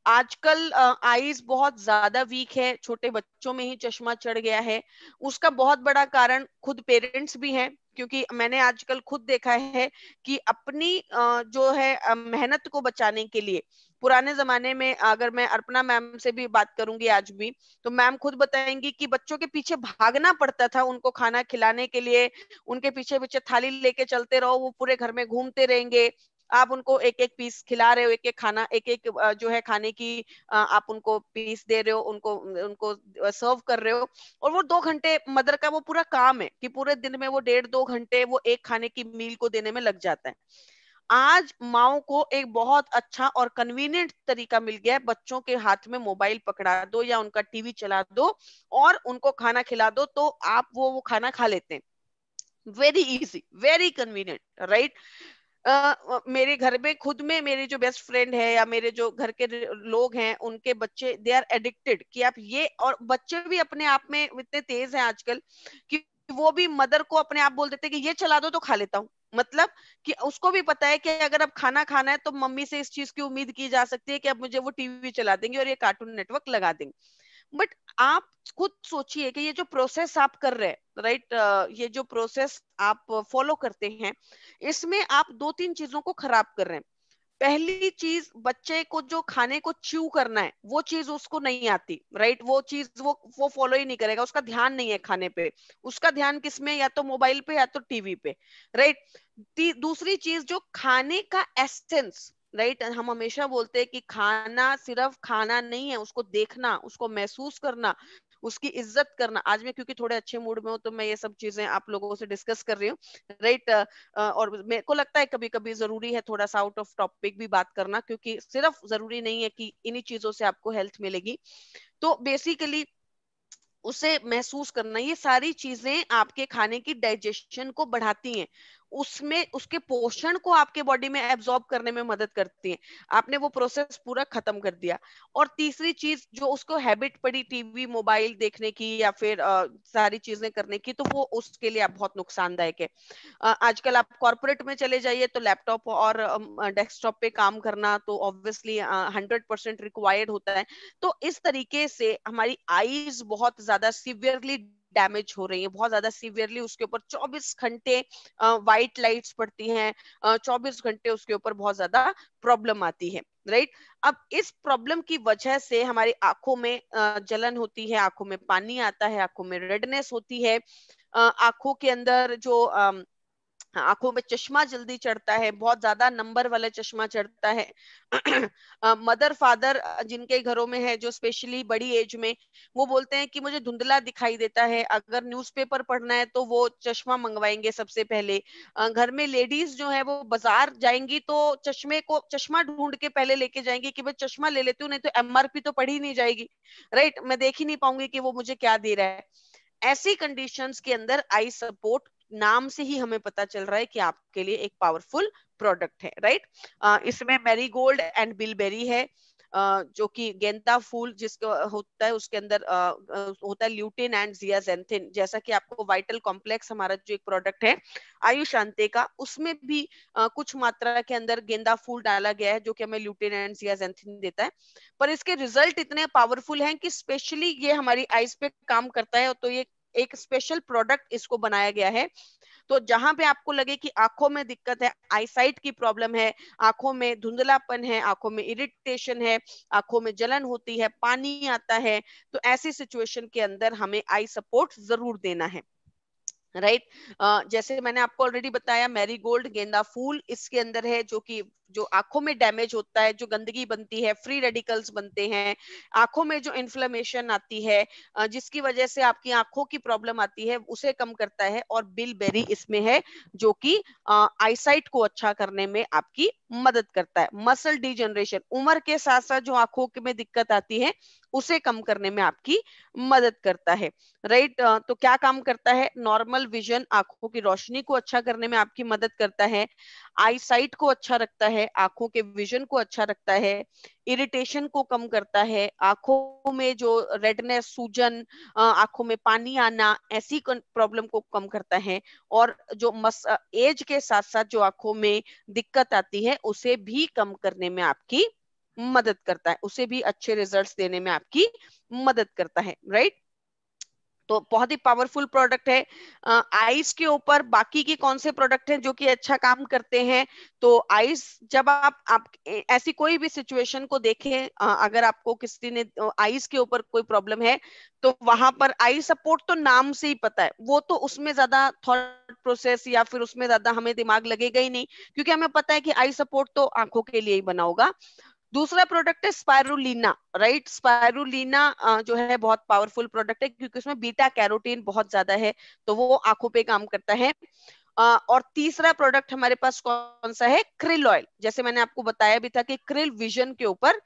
आजकल आईज बहुत ज्यादा वीक है, छोटे बच्चों में ही चश्मा चढ़ गया है। उसका बहुत बड़ा कारण खुद पेरेंट्स भी हैं, क्योंकि मैंने आजकल खुद देखा है कि अपनी जो है मेहनत को बचाने के लिए, पुराने जमाने में अगर मैं अर्पणा मैम से भी बात करूंगी आज भी, तो मैम खुद बताएंगी कि बच्चों के पीछे भागना पड़ता था उनको खाना खिलाने के लिए। उनके पीछे पीछे थाली लेके चलते रहो, वो पूरे घर में घूमते रहेंगे। आप उनको एक एक पीस खिला रहे हो, एक एक खाना, एक एक जो है खाने की आप उनको पीस दे रहे हो, उनको उनको सर्व कर रहे हो। और वो 2 घंटे मदर का वो पूरा काम है कि पूरे दिन में वो 1.5-2 घंटे वो एक खाने की मील को देने में लग जाता है। आज माओ को एक बहुत अच्छा और कन्वीनियंट तरीका मिल गया है, बच्चों के हाथ में मोबाइल पकड़ा दो या उनका टीवी चला दो और उनको खाना खिला दो, तो आप वो खाना खा लेते हैं। Very easy, very convenient, right. मेरे घर में खुद में मेरे जो बेस्ट फ्रेंड है या मेरे जो घर के लोग हैं, उनके बच्चे दे आर एडिक्टेड कि आप ये, और बच्चे भी अपने आप में इतने तेज हैं आजकल कि वो भी मदर को अपने आप बोल देते हैं कि ये चला दो तो खा लेता हूँ। मतलब कि उसको भी पता है कि अगर अब खाना खाना है तो मम्मी से इस चीज की उम्मीद की जा सकती है कि अब मुझे वो टीवी चला देंगे और ये कार्टून नेटवर्क लगा देंगे। बट आप खुद सोचिए कि ये जो प्रोसेस आप कर रहे हैं, राइट, ये जो प्रोसेस आप फॉलो करते हैं, इसमें आप 2-3 चीजों को खराब कर रहे हैं। पहली चीज, बच्चे को जो खाने को च्यू करना है वो चीज उसको नहीं आती, राइट। वो चीज वो फॉलो ही नहीं करेगा, उसका ध्यान नहीं है खाने पे। उसका ध्यान किसमें, या तो मोबाइल पे या तो टीवी पे, राइट। दूसरी चीज, जो खाने का एसेंस, राइट, हम हमेशा बोलते हैं कि खाना सिर्फ खाना नहीं है, उसको देखना, उसको महसूस करना, उसकी इज्जत करना। आज मैं क्योंकि थोड़े अच्छे मूड में हूँ तो मैं ये सब चीजें आप लोगों से डिस्कस कर रही हूँ, राइट। और मेरे को लगता है कभी कभी जरूरी है थोड़ा सा आउट ऑफ टॉपिक भी बात करना, क्योंकि सिर्फ जरूरी नहीं है कि इन्हीं चीजों से आपको हेल्थ मिलेगी। तो बेसिकली उसे महसूस करना, ये सारी चीजें आपके खाने की डाइजेशन को बढ़ाती हैं, उसमें उसके पोषण को आपके बॉडी में एब्जॉर्ब करने में मदद करती हैं। आपने वो प्रोसेस पूरा खत्म कर दिया। और तीसरी चीज, जो उसको हैबिट पड़ी टीवी मोबाइल देखने की या फिर सारी चीजें करने की, तो वो उसके लिए आप बहुत नुकसानदायक है। आजकल आप कॉर्पोरेट में चले जाइए तो लैपटॉप और डेस्कटॉप पे काम करना तो ऑब्वियसली 100% रिक्वायर्ड होता है। तो इस तरीके से हमारी आईज बहुत ज्यादा सीवियरली डैमेज हो रही है, बहुत ज्यादा सीवियरली उसके ऊपर 24 घंटे वाइट लाइट्स पड़ती हैं, 24 घंटे उसके ऊपर बहुत ज्यादा प्रॉब्लम आती है, राइट। अब इस प्रॉब्लम की वजह से हमारी आंखों में जलन होती है, आंखों में पानी आता है, आंखों में रेडनेस होती है, आंखों के अंदर जो आंखों में चश्मा जल्दी चढ़ता है, बहुत ज्यादा नंबर वाला चश्मा चढ़ता है। मदर फादर जिनके घरों में है, जो स्पेशली बड़ी एज में, वो बोलते हैं कि मुझे धुंधला दिखाई देता है, अगर न्यूज़पेपर पढ़ना है तो वो चश्मा मंगवाएंगे सबसे पहले। घर में लेडीज जो है वो बाजार जाएंगी तो चश्मा ढूंढ के पहले लेके जाएंगी कि मैं चश्मा ले लेती हूँ, नहीं तो एमआरपी तो पढ़ी नहीं जाएगी, राइट, मैं देख ही नहीं पाऊंगी कि वो मुझे क्या दे रहा है। ऐसी कंडीशंस के अंदर आई सपोर्ट, नाम से ही हमें पता चल रहा है कि आपके लिए एक पावरफुल प्रोडक्ट है, राइट। इसमें मैरीगोल्ड एंड बिलबेरी है, जो कि गेंदा फूल जिसका होता है उसके अंदर होता है ल्यूटिन एंड जियाजेंथिन। जैसा कि आपको वाइटल कॉम्प्लेक्स हमारा जो एक प्रोडक्ट है आयुशांते का, उसमें भी कुछ मात्रा के अंदर गेंदा फूल डाला गया है जो कि हमें ल्यूटिन एंड जियाजेंथिन देता है। पर इसके रिजल्ट इतने पावरफुल हैं कि स्पेशली ये हमारी आईज पे काम करता है, तो ये एक स्पेशल प्रोडक्ट इसको बनाया गया है। तो जहां पे आपको लगे कि आंखों में दिक्कत है, आईसाइट की प्रॉब्लम है, आंखों में धुंधलापन है, आंखों में इरिटेशन है, आंखों में जलन होती है, पानी आता है, तो ऐसी सिचुएशन के अंदर हमें आई सपोर्ट जरूर देना है, राइट। जैसे मैंने आपको ऑलरेडी बताया, मैरीगोल्ड गेंदा फूल इसके अंदर है, जो कि जो आंखों में डैमेज होता है, जो गंदगी बनती है, फ्री रेडिकल्स बनते हैं, आंखों में जो इन्फ्लेमेशन आती है, जिसकी वजह से आपकी आंखों की प्रॉब्लम आती है, उसे कम करता है। और बिलबेरी इसमें है जो कि आईसाइट को अच्छा करने में आपकी मदद करता है। मसल डिजनरेशन, उम्र के साथ साथ जो आंखों में दिक्कत आती है उसे कम करने में आपकी मदद करता है, राइट। तो क्या काम करता है, नॉर्मल विजन, आंखों की रोशनी को अच्छा करने में आपकी मदद करता है, आई साइट को अच्छा रखता है, आंखों के विजन को अच्छा रखता है, इरिटेशन को कम करता है, आंखों में जो रेडनेस, सूजन, आंखों में पानी आना, ऐसी प्रॉब्लम को कम करता है। और जो एज के साथ साथ जो आंखों में दिक्कत आती है उसे भी कम करने में आपकी मदद करता है, उसे भी अच्छे रिजल्ट्स देने में आपकी मदद करता है, राइट। तो बहुत ही पावरफुल प्रोडक्ट है। आइस के ऊपर बाकी के कौन से प्रोडक्ट हैं जो कि अच्छा काम करते हैं? तो आइस, जब आप ऐसी कोई भी सिचुएशन को देखें, अगर आपको किसी ने आइस के ऊपर कोई प्रॉब्लम है, तो वहां पर आई सपोर्ट तो नाम से ही पता है, वो तो उसमें ज्यादा थॉट प्रोसेस या फिर उसमें ज्यादा हमें दिमाग लगेगा ही नहीं, क्योंकि हमें पता है कि आई सपोर्ट तो आंखों के लिए ही बना होगा। दूसरा प्रोडक्ट है स्पायरुलिना, राइट। स्पायरुलिना जो है बहुत पावरफुल प्रोडक्ट है, क्योंकि उसमें बीटा कैरोटीन बहुत ज्यादा है, तो वो आंखों पे काम करता है। और तीसरा प्रोडक्ट हमारे पास कौन सा है? Krill oil. जैसे मैंने आपको बताया भी था कि क्रिल विजन के ऊपर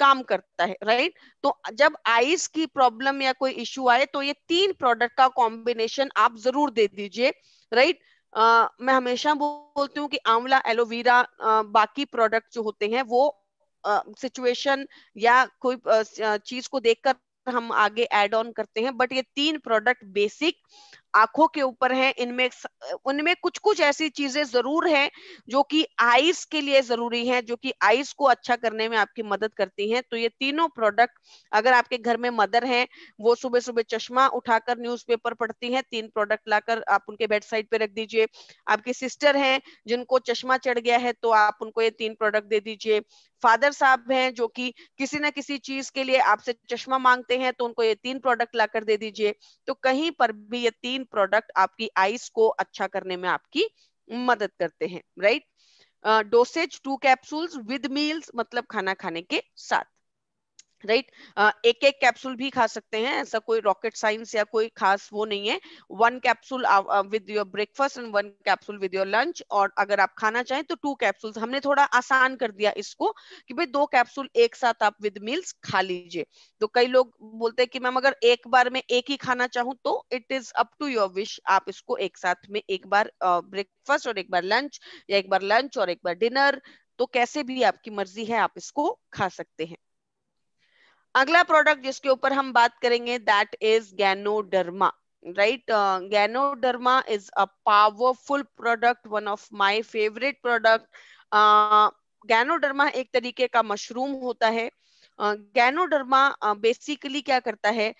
काम करता है, राइट। तो जब आईज की प्रॉब्लम या कोई इश्यू आए, तो ये तीन प्रोडक्ट का कॉम्बिनेशन आप जरूर दे दीजिए, राइट। मैं हमेशा बोलती हूँ कि आंवला, एलोवेरा, बाकी प्रोडक्ट जो होते हैं वो सिचुएशन या कोई चीज को देखकर हम आगे ऐड ऑन करते हैं, बट ये तीन प्रोडक्ट बेसिक आंखों के ऊपर है। इनमें उनमें कुछ कुछ ऐसी चीजें जरूर हैं जो कि आईज के लिए जरूरी हैं, जो कि आईज को अच्छा करने में आपकी मदद करती हैं। तो ये तीनों प्रोडक्ट, अगर आपके घर में मदर हैं, वो सुबह सुबह चश्मा उठाकर न्यूज़पेपर पढ़ती हैं, तीन प्रोडक्ट लाकर आप उनके बेड साइड पे रख दीजिए। आपकी सिस्टर हैं जिनको चश्मा चढ़ गया है, तो आप उनको ये तीन प्रोडक्ट दे दीजिए। फादर साहब हैं जो कि किसी ना किसी चीज के लिए आपसे चश्मा मांगते हैं, तो उनको ये तीन प्रोडक्ट लाकर दे दीजिए। तो कहीं पर भी ये तीन प्रोडक्ट आपकी आईज को अच्छा करने में आपकी मदद करते हैं, right. Dosage 2 capsules with meals, मतलब खाना खाने के साथ, राइट। एक एक कैप्सूल भी खा सकते हैं, ऐसा कोई रॉकेट साइंस या कोई खास वो नहीं है। 1 capsule with your breakfast and 1 capsule with your lunch, और अगर आप खाना चाहें तो 2 कैप्सूल्स। हमने थोड़ा आसान कर दिया इसको कि भाई 2 कैप्सूल एक साथ आप विद मील्स खा लीजिए। तो कई लोग बोलते हैं कि मैम अगर एक बार में एक ही खाना चाहूँ, तो it is up to your wish, आप इसको एक साथ में एक बार ब्रेकफास्ट और एक बार लंच, या एक बार लंच और एक बार डिनर, तो कैसे भी आपकी मर्जी है, आप इसको खा सकते हैं। अगला प्रोडक्ट जिसके ऊपर हम बात करेंगे, that is ganoderma, right. Ganoderma is a powerful product, one of my favourite product. Ganoderma एक तरीके का मशरूम होता है। गैनोडर्मा बेसिकली क्या करता है?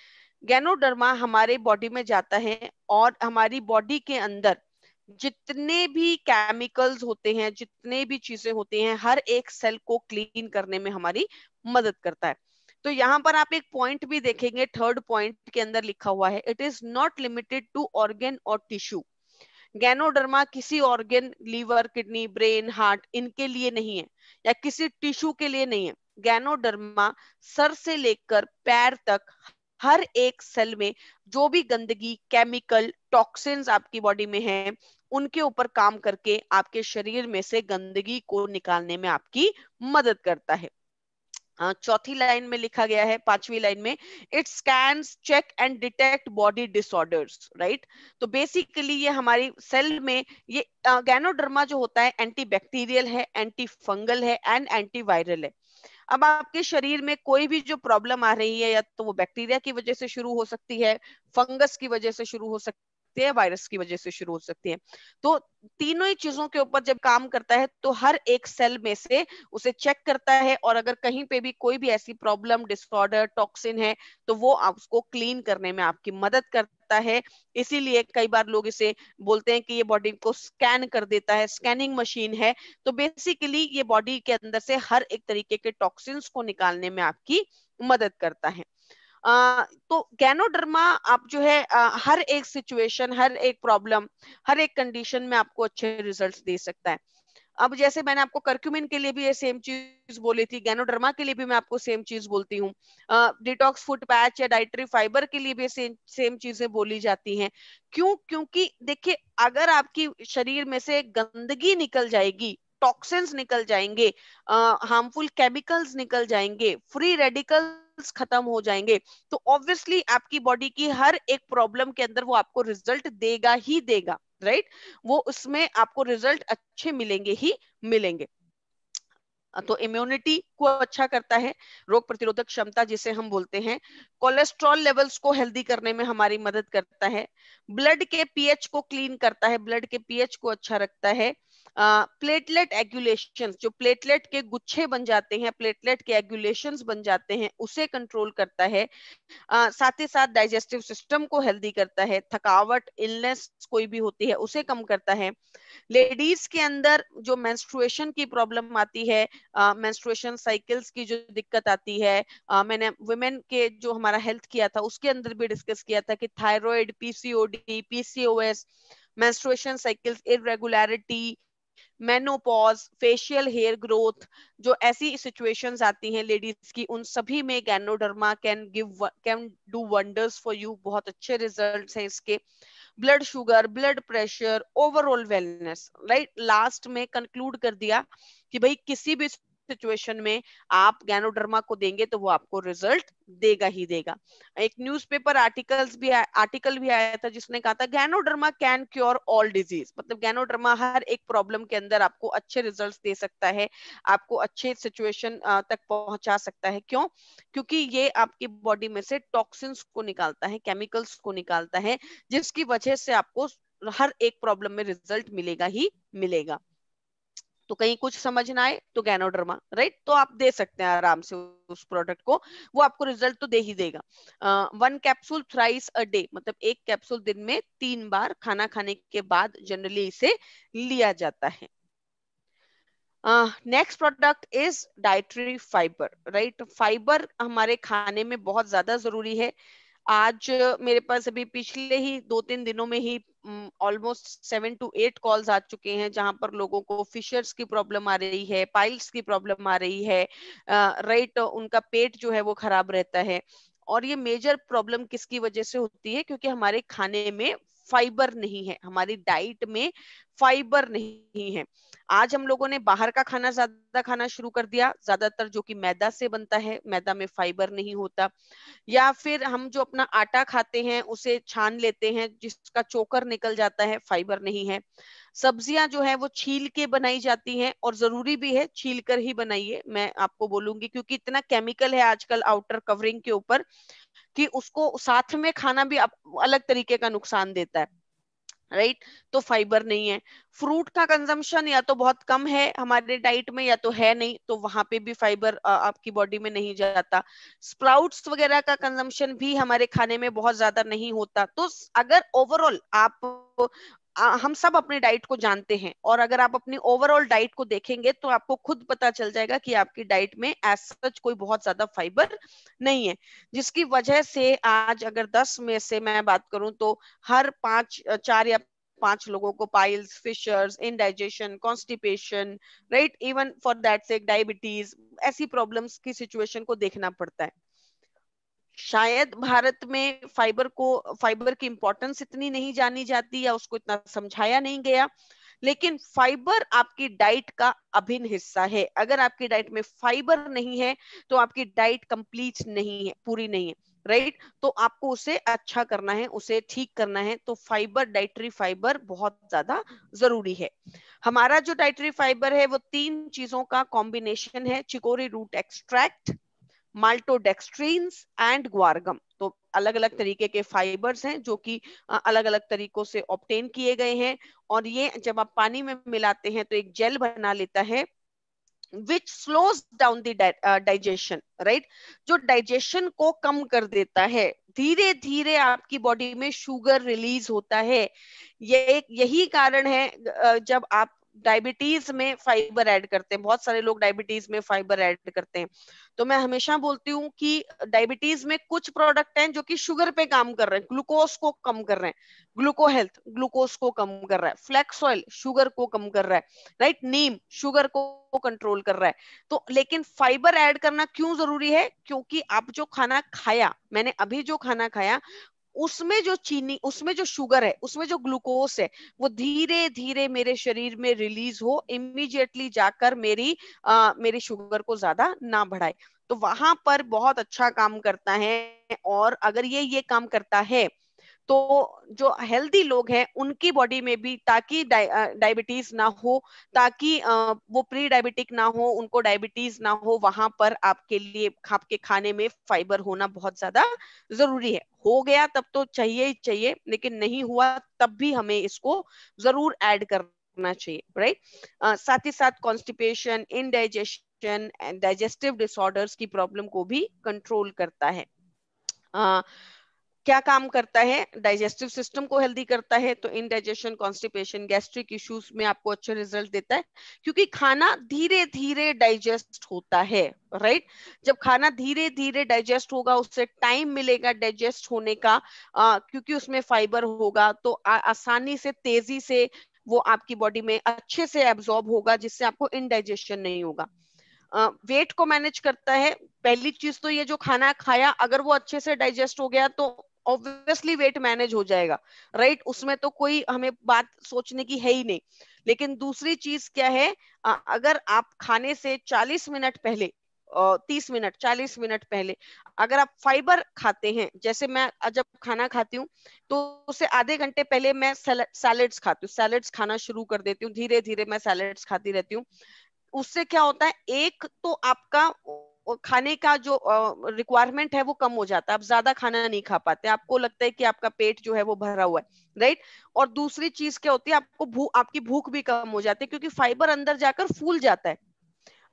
गैनोडर्मा हमारे बॉडी में जाता है और हमारी बॉडी के अंदर जितने भी केमिकल्स होते हैं, जितने भी चीजें होती हैं, हर एक सेल को क्लीन करने में हमारी मदद करता है। तो यहाँ पर आप एक पॉइंट भी देखेंगे, थर्ड पॉइंट के अंदर लिखा हुआ है, it is not limited to organ और टिश्यू। गैनोडर्मा किसी organ, liver, kidney, brain, heart, इनके लिए नहीं है, या किसी टिश्यू के लिए नहीं है। गैनोडर्मा सर से लेकर पैर तक हर एक सेल में जो भी गंदगी, केमिकल, टॉक्सिन्स आपकी बॉडी में है, उनके ऊपर काम करके आपके शरीर में से गंदगी को निकालने में आपकी मदद करता है। चौथी लाइन में लिखा गया है, पांचवी लाइन में, it scans, check and detect body disorders, right. तो बेसिकली ये हमारी सेल में, ये गैनोडर्मा जो होता है एंटी बैक्टीरियल है, एंटी फंगल है एंड एंटी वायरल है। अब आपके शरीर में कोई भी जो प्रॉब्लम आ रही है, या तो वो बैक्टीरिया की वजह से शुरू हो सकती है, फंगस की वजह से शुरू हो सकती है, वायरस की वजह से शुरू हो सकती है। तो तीनों ही चीजों के ऊपर जब काम करता है, तो हर एक सेल में से उसे चेक करता है, और अगर कहीं पे भी कोई भी ऐसी प्रॉब्लम, डिसऑर्डर, टॉक्सिन है, तो वो उसको क्लीन करने में आपकी मदद करता है। इसीलिए कई बार लोग इसे बोलते हैं कि ये बॉडी को स्कैन कर देता है, स्कैनिंग मशीन है। तो बेसिकली ये बॉडी के अंदर से हर एक तरीके के टॉक्सिन्स को निकालने में आपकी मदद करता है। तो गैनोडर्मा आप जो है हर एक सिचुएशन, हर एक प्रॉब्लम, हर एक कंडीशन में आपको अच्छे रिजल्ट्स दे सकता है। अब जैसे मैंने आपको कर्क्यूमिन के लिए भी ये सेम चीज बोली थी, गैनोडर्मा के लिए भी मैं आपको सेम चीज बोलती हूँ। डिटॉक्स फुट पैच या डाइटरी फाइबर के लिए भी सेम सेम चीजें बोली जाती हैं। क्यों? क्योंकि देखिए, अगर आपकी शरीर में से गंदगी निकल जाएगी, टॉक्सिन्स निकल जाएंगे, हार्मफुल केमिकल्स निकल जाएंगे, फ्री रेडिकल्स खत्म हो जाएंगे, तो ऑब्वियसली आपकी बॉडी की हर एक प्रॉब्लम के अंदर वो आपको रिजल्ट देगा ही देगा, राइट। वो उसमें आपको रिजल्ट अच्छे मिलेंगे ही मिलेंगे। तो इम्यूनिटी को अच्छा करता है, रोग प्रतिरोधक क्षमता जिसे हम बोलते हैं, कोलेस्ट्रॉल लेवल्स को हेल्दी करने में हमारी मदद करता है, ब्लड के पीएच को क्लीन करता है, ब्लड के पीएच को अच्छा रखता है, प्लेटलेट एग्युलेशन, जो प्लेटलेट के गुच्छे बन जाते हैं, प्लेटलेट के एग्युलेशंस बन जाते हैं, उसे कंट्रोल करता है। साथ ही साथ डाइजेस्टिव सिस्टम को हेल्दी करता है, थकावट, इलनेस कोई भी होती है उसे कम करता है। लेडीज के अंदर जो मेंस्ट्रुएशन की प्रॉब्लम आती है, मेंस्ट्रुएशन साइकिल्स की जो दिक्कत आती है, मैंने वुमेन के जो हमारा हेल्थ किया था उसके अंदर भी डिस्कस किया था कि thyroid, PCOD, PCOS, menstruation cycles irregularity, menopause, facial hair growth, जो ऐसी सिचुएशंस आती हैं लेडीज की, उन सभी में ganoderma can do wonders for you. बहुत अच्छे रिजल्ट्स हैं इसके। Blood sugar, blood pressure, overall wellness, right. Last में कंक्लूड कर दिया कि भाई किसी भी सिचुएशन में आप गैनोडर्मा को देंगे तो वो आपको रिजल्ट देगा ही देगा। एक न्यूज़पेपर आर्टिकल भी आया था जिसने कहा था ganoderma can cure all disease, मतलब गैनोडर्मा हर एक प्रॉब्लम के अंदर आपको अच्छे रिजल्ट्स दे सकता है, आपको अच्छे सिचुएशन तक पहुंचा सकता है। क्यों? क्योंकि ये आपकी बॉडी में से टॉक्सिन्स को निकालता है, केमिकल्स को निकालता है, जिसकी वजह से आपको हर एक प्रॉब्लम में रिजल्ट मिलेगा ही मिलेगा। तो कहीं कुछ समझ ना आए तो गैनोडर्मा, राइट, तो आप दे सकते हैं आराम से उस प्रोडक्ट को, वो आपको रिजल्ट तो दे ही देगा। 1 कैप्सूल थ्राइस अ डे, मतलब 1 कैप्सूल दिन में 3 बार खाना खाने के बाद जनरली इसे लिया जाता है। Next product is dietary fibre, right. Fibre हमारे खाने में बहुत ज्यादा जरूरी है। आज मेरे पास अभी पिछले ही 2-3 दिनों में ही ऑलमोस्ट 7 to 8 कॉल्स आ चुके हैं जहां पर लोगों को फिशर्स की प्रॉब्लम आ रही है, पाइल्स की प्रॉब्लम आ रही है, राइट, उनका पेट जो है वो खराब रहता है। और ये मेजर प्रॉब्लम किसकी वजह से होती है? क्योंकि हमारे खाने में फाइबर नहीं है, हमारी डाइट में फाइबर नहीं है। आज हम लोगों ने बाहर का खाना ज्यादा खाना शुरू कर दिया, ज्यादातर जो कि मैदा से बनता है, मैदा में फाइबर नहीं होता। या फिर हम जो अपना आटा खाते हैं उसे छान लेते हैं, जिसका चोकर निकल जाता है, फाइबर नहीं है। सब्जियां जो है वो छील के बनाई जाती हैं, और जरूरी भी है छील कर ही बनाइए, मैं आपको बोलूंगी, क्योंकि इतना केमिकल है आजकल आउटर कवरिंग के ऊपर कि उसको साथ में खाना भी अलग तरीके का नुकसान देता है, राइट। तो फाइबर नहीं है। फ्रूट का कंजम्पशन या तो बहुत कम है हमारे डाइट में, या तो है नहीं, तो वहां पे भी फाइबर आपकी बॉडी में नहीं जाता। स्प्राउट्स वगैरह का कंजम्पशन भी हमारे खाने में बहुत ज्यादा नहीं होता। तो अगर ओवरऑल आप हम सब अपनी डाइट को जानते हैं, और अगर आप अपनी ओवरऑल डाइट को देखेंगे तो आपको खुद पता चल जाएगा कि आपकी डाइट में एज सच कोई बहुत ज्यादा फाइबर नहीं है, जिसकी वजह से आज अगर 10 में से मैं बात करूं तो हर 4 या 5 लोगों को piles, fissures, indigestion, constipation, right, even for that sake diabetes, ऐसी प्रॉब्लम्स की सिचुएशन को देखना पड़ता है। शायद भारत में फाइबर की इंपॉर्टेंस इतनी नहीं जानी जाती, या उसको इतना समझाया नहीं गया, लेकिन फाइबर आपकी डाइट का अभिन्न हिस्सा है। अगर आपकी डाइट में फाइबर नहीं है तो आपकी डाइट कंप्लीट नहीं है, पूरी नहीं है, राइट। तो आपको उसे अच्छा करना है, उसे ठीक करना है, तो फाइबर, डाइटरी फाइबर बहुत ज्यादा जरूरी है। हमारा जो डाइटरी फाइबर है वो 3 चीजों का कॉम्बिनेशन है: chicory root extract, maltodextrins and guar gum. तो अलग अलग तरीके के फाइबर्स हैं जो कि अलग अलग तरीकों से ऑब्टेन किए गए हैं, और ये जब आप पानी में मिलाते हैं तो एक जेल बना लेता है, which slows down the digestion, right, जो डाइजेशन को कम कर देता है। धीरे धीरे आपकी बॉडी में शुगर रिलीज होता है। ये यही कारण है जब आप डायबिटीज में फाइबर ऐड करते हैं, बहुत सारे लोग डायबिटीज में फाइबर ऐड करते हैं, तो मैं हमेशा बोलती हूँ कि डायबिटीज में कुछ प्रोडक्ट हैं जो कि शुगर पे काम कर रहे हैं, ग्लूकोज को कम कर रहे हैं। ग्लूको हेल्थ ग्लूकोज को कम कर रहा है, फ्लैक्स ऑयल शुगर को कम कर रहा है, राइट, नीम शुगर को कंट्रोल कर रहा है। तो लेकिन फाइबर ऐड करना क्यों जरूरी है? क्योंकि आप जो खाना खाया, मैंने अभी जो खाना खाया, उसमें जो चीनी, उसमें जो शुगर है, उसमें जो ग्लूकोज है, वो धीरे धीरे मेरे शरीर में रिलीज हो, इमीडिएटली जाकर मेरी शुगर को ज्यादा ना बढ़ाए। तो वहां पर बहुत अच्छा काम करता है। और अगर ये काम करता है तो जो हेल्दी लोग हैं उनकी बॉडी में भी, ताकि डायबिटीज ना हो, ताकि वो प्री डायबिटिक ना हो, उनको डायबिटीज ना हो, वहां पर आपके लिए आपके खाने में फाइबर होना बहुत ज्यादा जरूरी है। हो गया तब तो चाहिए ही चाहिए, लेकिन नहीं हुआ तब भी हमें इसको जरूर ऐड करना करना चाहिए, राइट। साथ ही साथ constipation, indigestion and digestive disorders की प्रॉब्लम को भी कंट्रोल करता है। क्या काम करता है, डाइजेस्टिव सिस्टम को हेल्दी करता है, तो इनडाइजेशन, कॉन्स्टिपेशन, गैस्ट्रिक इश्यूज में आपको अच्छे रिजल्ट देता है, क्योंकि खाना धीरे धीरे डाइजेस्ट होता है, राइट। जब खाना धीरे धीरे डाइजेस्ट होगा, उससे टाइम मिलेगा डाइजेस्ट होने का, क्योंकि उसमें फाइबर होगा, तो आसानी से, तेजी से वो आपकी बॉडी में अच्छे से एब्जॉर्ब होगा, जिससे आपको इनडाइजेशन नहीं होगा। वेट को मैनेज करता है। पहली चीज तो ये, जो खाना खाया अगर वो अच्छे से डाइजेस्ट हो गया तो ऑब्वियसली वेट मैनेज हो जाएगा, राइट। उसमें तो कोई हमें बात सोचने की है ही नहीं। लेकिन दूसरी चीज क्या है, अगर आप खाने से 40 मिनट पहले, 30 मिनट 40 मिनट पहले अगर आप फाइबर खाते हैं, जैसे मैं जब खाना खाती हूँ तो उससे आधे घंटे पहले मैं सैलेड्स खाती हूँ, सैलेड्स खाना शुरू कर देती हूँ, धीरे धीरे मैं सैलेड्स खाती रहती हूँ। उससे क्या होता है, एक तो आपका खाने का जो रिक्वायरमेंट है वो कम हो जाता है, आप ज्यादा खाना नहीं खा पाते, आपको लगता है कि आपका पेट जो है वो भरा हुआ है, राइट। और दूसरी चीज क्या होती है, आपकी भूख भी कम हो जाती है, क्योंकि फाइबर अंदर जाकर फूल जाता है।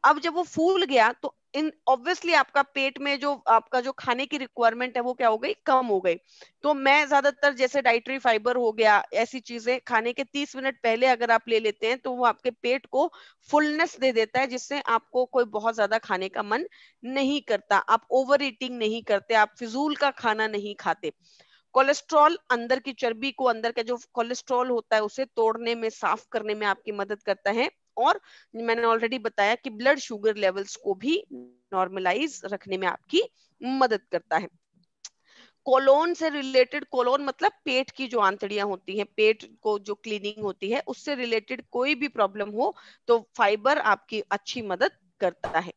अब जब वो फूल गया तो इन ऑब्वियसली आपका पेट में जो आपका जो खाने की रिक्वायरमेंट है वो क्या हो गई, कम हो गई। तो मैं ज्यादातर, जैसे डाइटरी फाइबर हो गया, ऐसी चीजें खाने के 30 मिनट पहले अगर आप ले लेते हैं तो वो आपके पेट को फुलनेस दे देता है, जिससे आपको कोई बहुत ज्यादा खाने का मन नहीं करता, आप ओवर ईटिंग नहीं करते, आप फिजूल का खाना नहीं खाते। कोलेस्ट्रॉल, अंदर की चर्बी को, अंदर का जो कोलेस्ट्रॉल होता है उसे तोड़ने में, साफ करने में आपकी मदद करता है। और मैंने ऑलरेडी बताया कि ब्लड शुगर लेवल्स को भी नॉर्मलाइज रखने में आपकी मदद करता है। कोलोन से रिलेटेड, कोलोन मतलब पेट की जो आंतड़ियां होती हैं, पेट को जो क्लीनिंग होती है, उससे रिलेटेड कोई भी प्रॉब्लम हो तो फाइबर आपकी अच्छी मदद करता है।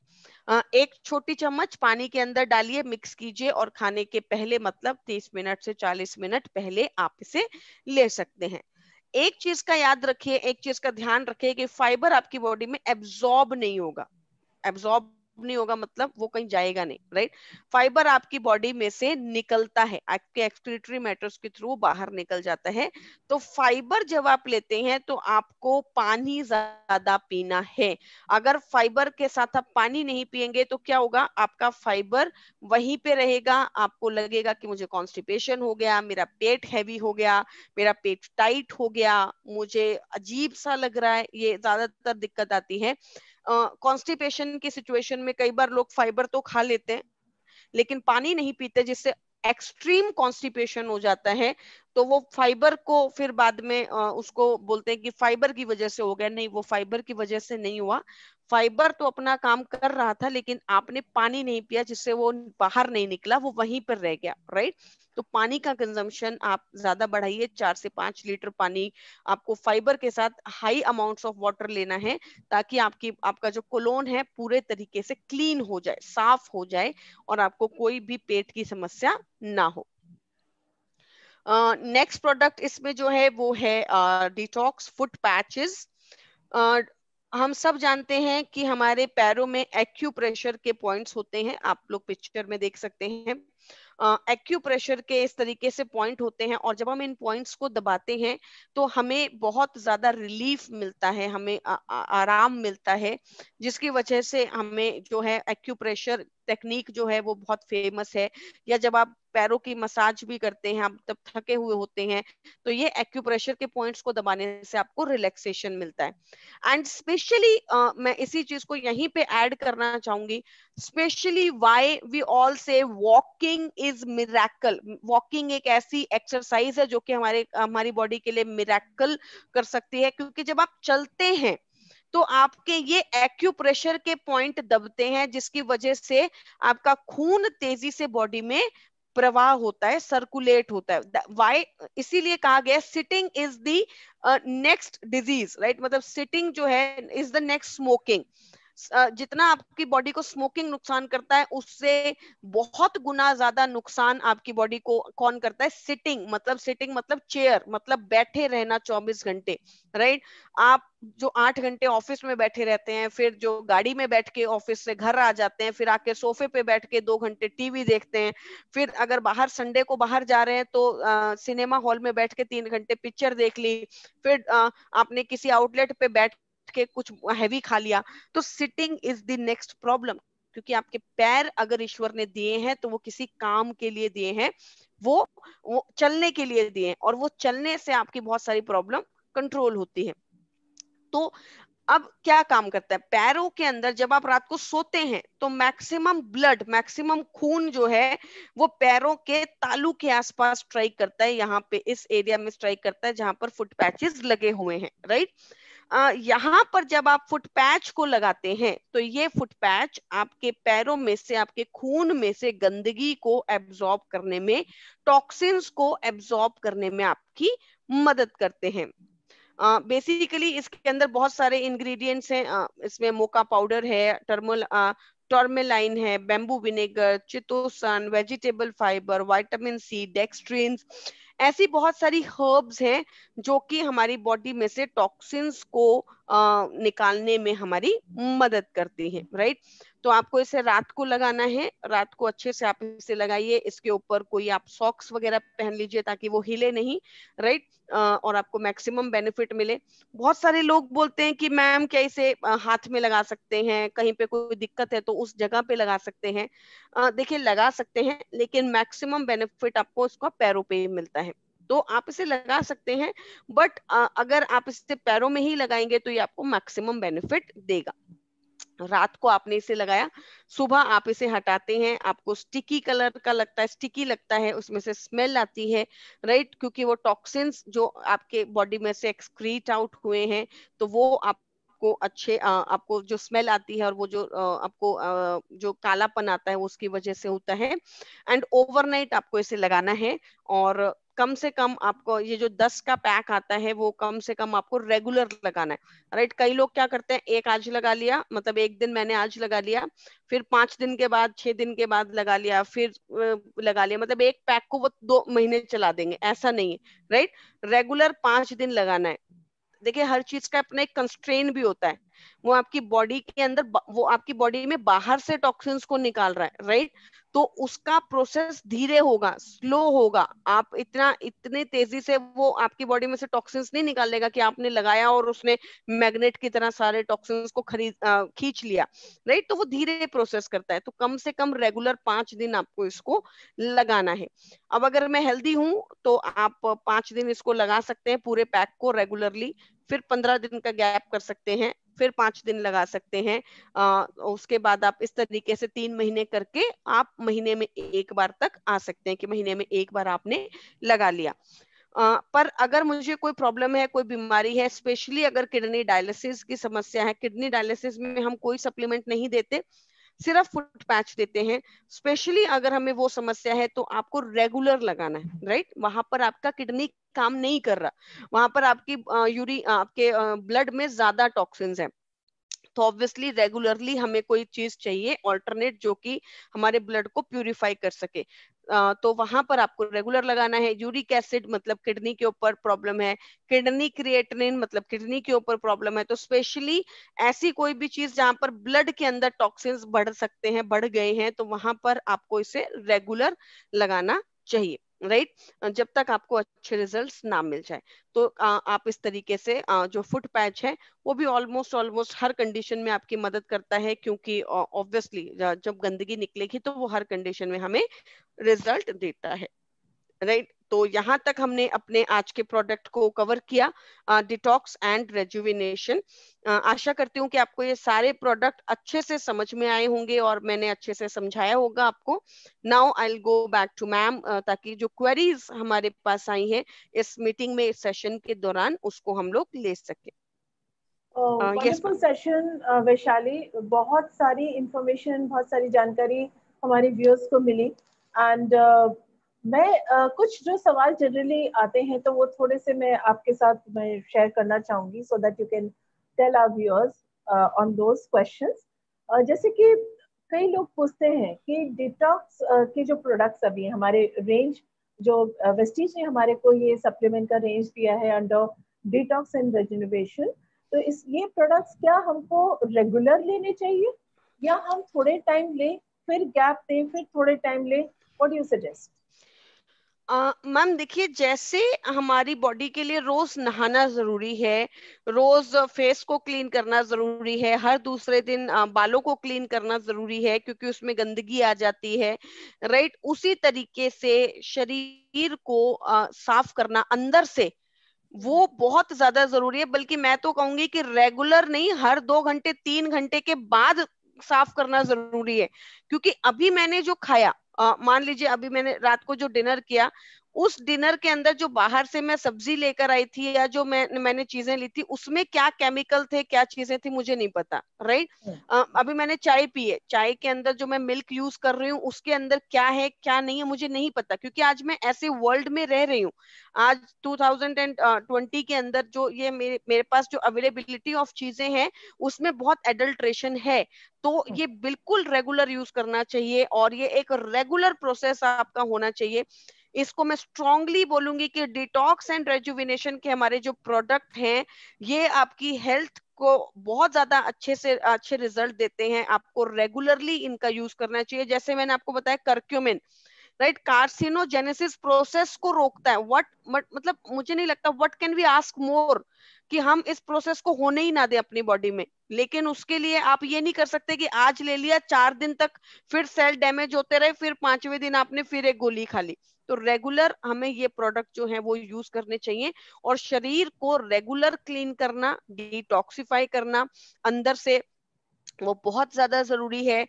एक छोटी चम्मच पानी के अंदर डालिए, मिक्स कीजिए और खाने के पहले, मतलब 30 मिनट से 40 मिनट पहले आप इसे ले सकते हैं। एक चीज का याद रखिए, एक चीज का ध्यान रखिए कि फाइबर आपकी बॉडी में एब्जॉर्ब नहीं होगा। एब्जॉर्ब नहीं होगा मतलब वो कहीं जाएगा नहीं, राइट। फाइबर आपकी बॉडी में से निकलता है, आपके एक्सक्रीटरी मैटर्स के थ्रू बाहर निकल जाता है। तो फाइबर जब आप लेते हैं तो आपको पानी ज्यादा पीना है। अगर फाइबर के साथ आप पानी नहीं पिएंगे तो क्या होगा, आपका फाइबर वहीं पे रहेगा, आपको लगेगा कि मुझे कॉन्स्टिपेशन हो गया, मेरा पेट हैवी हो गया, मेरा पेट टाइट हो गया, मुझे अजीब सा लग रहा है, ये ज्यादातर दिक्कत आती है। कॉन्स्टिपेशन की सिचुएशन में कई बार लोग फाइबर तो खा लेते हैं लेकिन पानी नहीं पीते, जिससे एक्सट्रीम कॉन्स्टिपेशन हो जाता है। तो वो फाइबर को फिर बाद में उसको बोलते हैं कि फाइबर की वजह से हो गया, नहीं, वो फाइबर की वजह से नहीं हुआ। फाइबर तो अपना काम कर रहा था लेकिन आपने पानी नहीं पिया, जिससे वो बाहर नहीं निकला, वो वहीं पर रह गया, राइट। तो पानी का कंजम्पशन आप ज्यादा बढ़ाइए, 4 से 5 लीटर पानी आपको फाइबर के साथ हाई अमाउंट्स ऑफ वाटर लेना है, ताकि आपका जो कोलोन है पूरे तरीके से क्लीन हो जाए, साफ हो जाए और आपको कोई भी पेट की समस्या ना हो। नेक्स्ट प्रोडक्ट इसमें जो है वो है डिटॉक्स फुट पैचेस। हम सब जानते हैं कि हमारे पैरों में एक्यूप्रेशर के पॉइंट्स होते हैं, आप लोग पिक्चर में देख सकते हैं। एक्यूप्रेशर के इस तरीके से पॉइंट होते हैं और जब हम इन पॉइंट्स को दबाते हैं तो हमें बहुत ज्यादा रिलीफ मिलता है, हमें आराम मिलता है, जिसकी वजह से हमें जो है एक्यूप्रेशर टेक्निक जो है वो बहुत फेमस है। या जब आप पैरों की मसाज भी करते हैं, आप जब थके हुए होते हैं तो ये एक्यूप्रेशर के पॉइंट्स को दबाने से आपको रिलैक्सेशन मिलता है। एंड स्पेशली मैं इसी चीज को यहीं पे ऐड करना चाहूंगी, स्पेशली व्हाई वी ऑल से वॉकिंग इज मिरेकल। वॉकिंग एक ऐसी एक्सरसाइज है जो कि हमारी बॉडी के लिए मिरेकल कर सकती है, क्योंकि जब आप चलते हैं तो आपके ये एक्यूप्रेशर के पॉइंट दबते हैं, जिसकी वजह से आपका खून तेजी से बॉडी में प्रवाह होता है, सर्कुलेट होता है। वाई, इसीलिए कहा गया sitting is the next disease, right. मतलब सिटिंग जो है इज द नेक्स्ट स्मोकिंग। जितना आपकी बॉडी को स्मोकिंग नुकसान करता है उससे बहुत गुना ज्यादा नुकसान आपकी बॉडी को कौन करता है, सिटिंग मतलब चेयर, मतलब बैठे रहना 24 घंटे, राइट। आप जो 8 घंटे ऑफिस में बैठे रहते हैं, फिर जो गाड़ी में बैठ के ऑफिस से घर आ जाते हैं, फिर आके सोफे पे बैठ के 2 घंटे टीवी देखते हैं, फिर अगर बाहर संडे को बाहर जा रहे हैं तो सिनेमा हॉल में बैठ के 3 घंटे पिक्चर देख ली, फिर आपने किसी आउटलेट पे बैठ के कुछ हैवी खा लिया। तो sitting is the next problem, क्योंकि आपके पैर अगर ईश्वर ने दिए हैं तो वो किसी काम के लिए दिए हैं, वो चलने के लिए दिए हैं, और वो चलने से आपकी बहुत सारी प्रॉब्लम कंट्रोल होती है। तो अब क्या काम करता है पैरों के अंदर, जब आप रात को सोते हैं तो मैक्सिमम खून जो है वो पैरों के तालू के आसपास स्ट्राइक करता है, यहाँ पे इस एरिया में स्ट्राइक करता है जहां पर फुट पैचेस लगे हुए हैं, राइट। यहाँ पर जब आप फुट पैच को लगाते हैं तो ये फुट पैच आपके पैरों में से, आपके खून में से गंदगी को एब्जॉर्ब करने में, टॉक्सिन्स को एब्जॉर्ब करने में आपकी मदद करते हैं। बेसिकली इसके अंदर बहुत सारे इंग्रेडिएंट्स हैं, इसमें मोका पाउडर है, टर्मेलाइन है, bamboo vinegar, chitosan, vegetable fibre, vitamin C, dextrin, ऐसी बहुत सारी हर्ब्स हैं जो कि हमारी बॉडी में से टॉक्सिन्स को निकालने में हमारी मदद करती हैं, राइट। तो आपको इसे रात को लगाना है, रात को अच्छे से आप इसे लगाइए, इसके ऊपर कोई आप सॉक्स वगैरह पहन लीजिए ताकि वो हिले नहीं, राइट, और आपको मैक्सिमम बेनिफिट मिले। बहुत सारे लोग बोलते हैं कि मैम क्या इसे हाथ में लगा सकते हैं, कहीं पे कोई दिक्कत है तो उस जगह पे लगा सकते हैं। देखिए लगा सकते हैं, लेकिन मैक्सिमम बेनिफिट आपको इसका पैरों पे ही मिलता है, तो आप इसे लगा सकते हैं, बट अगर आप इसे पैरों में ही लगाएंगे तो ये आपको मैक्सिमम बेनिफिट देगा। रात को आपने इसे लगाया, सुबह आप इसे हटाते हैं, आपको स्टिकी कलर का लगता है, स्टिकी लगता है, उसमें से स्मेल आती है, राइट, क्योंकि वो टॉक्सिन्स जो आपके बॉडी में से एक्सक्रीट आउट हुए हैं तो वो आपको आपको जो स्मेल आती है और वो जो आपको जो कालापन आता है वो उसकी वजह से होता है। एंड ओवरनाइट आपको इसे लगाना है, और कम से कम आपको ये जो 10 का पैक आता है वो कम से कम आपको रेगुलर लगाना है, राइट। कई लोग क्या करते हैं, एक आज लगा लिया, मतलब एक दिन मैंने आज लगा लिया, फिर 5 दिन के बाद, 6 दिन के बाद लगा लिया, फिर लगा लिया, मतलब एक पैक को वो 2 महीने चला देंगे, ऐसा नहीं है, राइट। रेगुलर 5 दिन लगाना है। देखिए हर चीज का अपना एक कंस्ट्रेन भी होता है, वो आपकी बॉडी के अंदर, वो आपकी बॉडी में बाहर से टॉक्सिन्स को निकाल रहा है, राइट। तो उसका प्रोसेस धीरे होगा, स्लो होगा, आप इतने तेजी से वो आपकी बॉडी में से टॉक्सिन्स नहीं निकालेगा कि आपने लगाया और उसने मैग्नेट की तरह सारे टॉक्सिन्स को खींच लिया, राइट। तो वो धीरे प्रोसेस करता है, तो कम से कम रेगुलर 5 दिन आपको इसको लगाना है। अब अगर मैं हेल्दी हूं तो आप 5 दिन इसको लगा सकते हैं पूरे पैक को रेगुलरली, फिर 15 दिन का गैप कर सकते हैं, फिर 5 दिन लगा सकते हैं। उसके बाद आप इस तरीके से 3 महीने करके आप महीने में एक बार तक आ सकते हैं कि महीने में एक बार आपने लगा लिया। पर अगर मुझे कोई प्रॉब्लम है, कोई बीमारी है, स्पेशली अगर किडनी डायलिसिस की समस्या है, किडनी डायलिसिस में हम कोई सप्लीमेंट नहीं देते, सिर्फ फुट पैच देते हैं। स्पेशली अगर हमें वो समस्या है तो आपको रेगुलर लगाना है, राइट। वहां पर आपका किडनी काम नहीं कर रहा, वहां पर आपकी आपके ब्लड में ज्यादा टॉक्सिन्स है, तो ऑब्वियसली रेगुलरली हमें कोई चीज चाहिए ऑल्टरनेट जो कि हमारे ब्लड को प्यूरिफाई कर सके। तो वहां पर आपको रेगुलर लगाना है। यूरिक एसिड मतलब किडनी के ऊपर प्रॉब्लम है, किडनी क्रिएटिनिन मतलब किडनी के ऊपर प्रॉब्लम है, तो स्पेशली ऐसी कोई भी चीज जहां पर ब्लड के अंदर टॉक्सिन्स बढ़ सकते हैं, बढ़ गए हैं, तो वहां पर आपको इसे रेगुलर लगाना चाहिए, राइट, जब तक आपको अच्छे रिजल्ट्स ना मिल जाए। तो आप इस तरीके से जो फुट पैच है वो भी ऑलमोस्ट हर कंडीशन में आपकी मदद करता है, क्योंकि ऑब्वियसली जब गंदगी निकलेगी तो वो हर कंडीशन में हमें रिजल्ट देता है, राइट। तो यहाँ तक हमने अपने आज के प्रोडक्ट को कवर किया, डिटॉक्स एंड रेजुविनेशन। आशा करती हूँ कि आपको ये सारे प्रोडक्ट अच्छे से समझ में आए होंगे और मैंने अच्छे से समझाया होगा आपको। Now I will go back to ma'am, ताकि जो क्वेरीज हमारे पास आई हैं इस मीटिंग में, इस सेशन के दौरान, उसको हम लोग ले सके। यस वंडरफुल सेशन वैशाली, बहुत सारी इंफॉर्मेशन, बहुत सारी जानकारी हमारे व्यूअर्स को मिली। एंड मैं कुछ जो सवाल जनरली आते हैं तो वो थोड़े से मैं आपके साथ मैं शेयर करना चाहूंगी, so that you can tell our viewers on those questions. जैसे कि कई लोग पूछते हैं कि डिटॉक्स के जो प्रोडक्ट्स अभी हमारे रेंज, जो वेस्टीज ने हमारे को ये सप्लीमेंट का रेंज दिया है अंडर डिटॉक्स एंड रेजुनरेशन, तो इस ये प्रोडक्ट्स क्या हमको रेगुलर लेने चाहिए या हम थोड़े टाइम लें फिर गैप दें फिर थोड़े टाइम लें? What do you suggest? Ma'am देखिए, जैसे हमारी बॉडी के लिए रोज नहाना जरूरी है, रोज फेस को क्लीन करना जरूरी है, हर दूसरे दिन बालों को क्लीन करना जरूरी है क्योंकि उसमें गंदगी आ जाती है, राइट। उसी तरीके से शरीर को साफ करना अंदर से वो बहुत ज्यादा जरूरी है। बल्कि मैं तो कहूंगी कि रेगुलर नहीं, हर 2 घंटे 3 घंटे के बाद साफ करना जरूरी है। क्योंकि अभी मैंने जो खाया, मान लीजिए अभी मैंने रात को जो डिनर किया, उस डिनर के अंदर जो बाहर से मैं सब्जी लेकर आई थी या जो मैंने चीजें ली थी, उसमें क्या केमिकल थे, क्या चीजें थी, मुझे नहीं पता, राइट। अभी मैंने चाय पी है, चाय के अंदर जो मैं मिल्क यूज कर रही हूँ उसके अंदर क्या है क्या नहीं है मुझे नहीं पता, क्योंकि आज मैं ऐसे वर्ल्ड में रह रही हूँ। आज 2020 के अंदर जो ये मेरे पास जो अवेलेबिलिटी ऑफ चीजें हैं उसमें बहुत एडल्ट्रेशन है। तो ये बिल्कुल रेगुलर यूज करना चाहिए और ये एक रेगुलर प्रोसेस आपका होना चाहिए। इसको मैं स्ट्रांगली बोलूंगी कि डिटॉक्स एंड रेजुविनेशन के हमारे जो प्रोडक्ट हैं ये आपकी हेल्थ को बहुत ज्यादा अच्छे रिजल्ट देते हैं। आपको रेगुलरली इनका यूज करना चाहिए। जैसे मैंने आपको बताया कर्क्यूमिन, राइट, कार्सिनोजेनेसिस प्रोसेस को रोकता है। व्हाट मतलब मुझे नहीं लगता what can we ask more कि हम इस प्रोसेस को होने ही ना दें अपनी बॉडी में। लेकिन उसके लिए आप ये नहीं कर सकते कि आज ले लिया 4 दिन तक फिर सेल डैमेज होते रहे, फिर 5वें दिन आपने फिर एक गोली खा ली। तो रेगुलर हमें ये प्रोडक्ट जो है वो यूज करने चाहिए और शरीर को रेगुलर क्लीन करना, डिटॉक्सिफाई करना अंदर से, वो बहुत ज्यादा जरूरी है।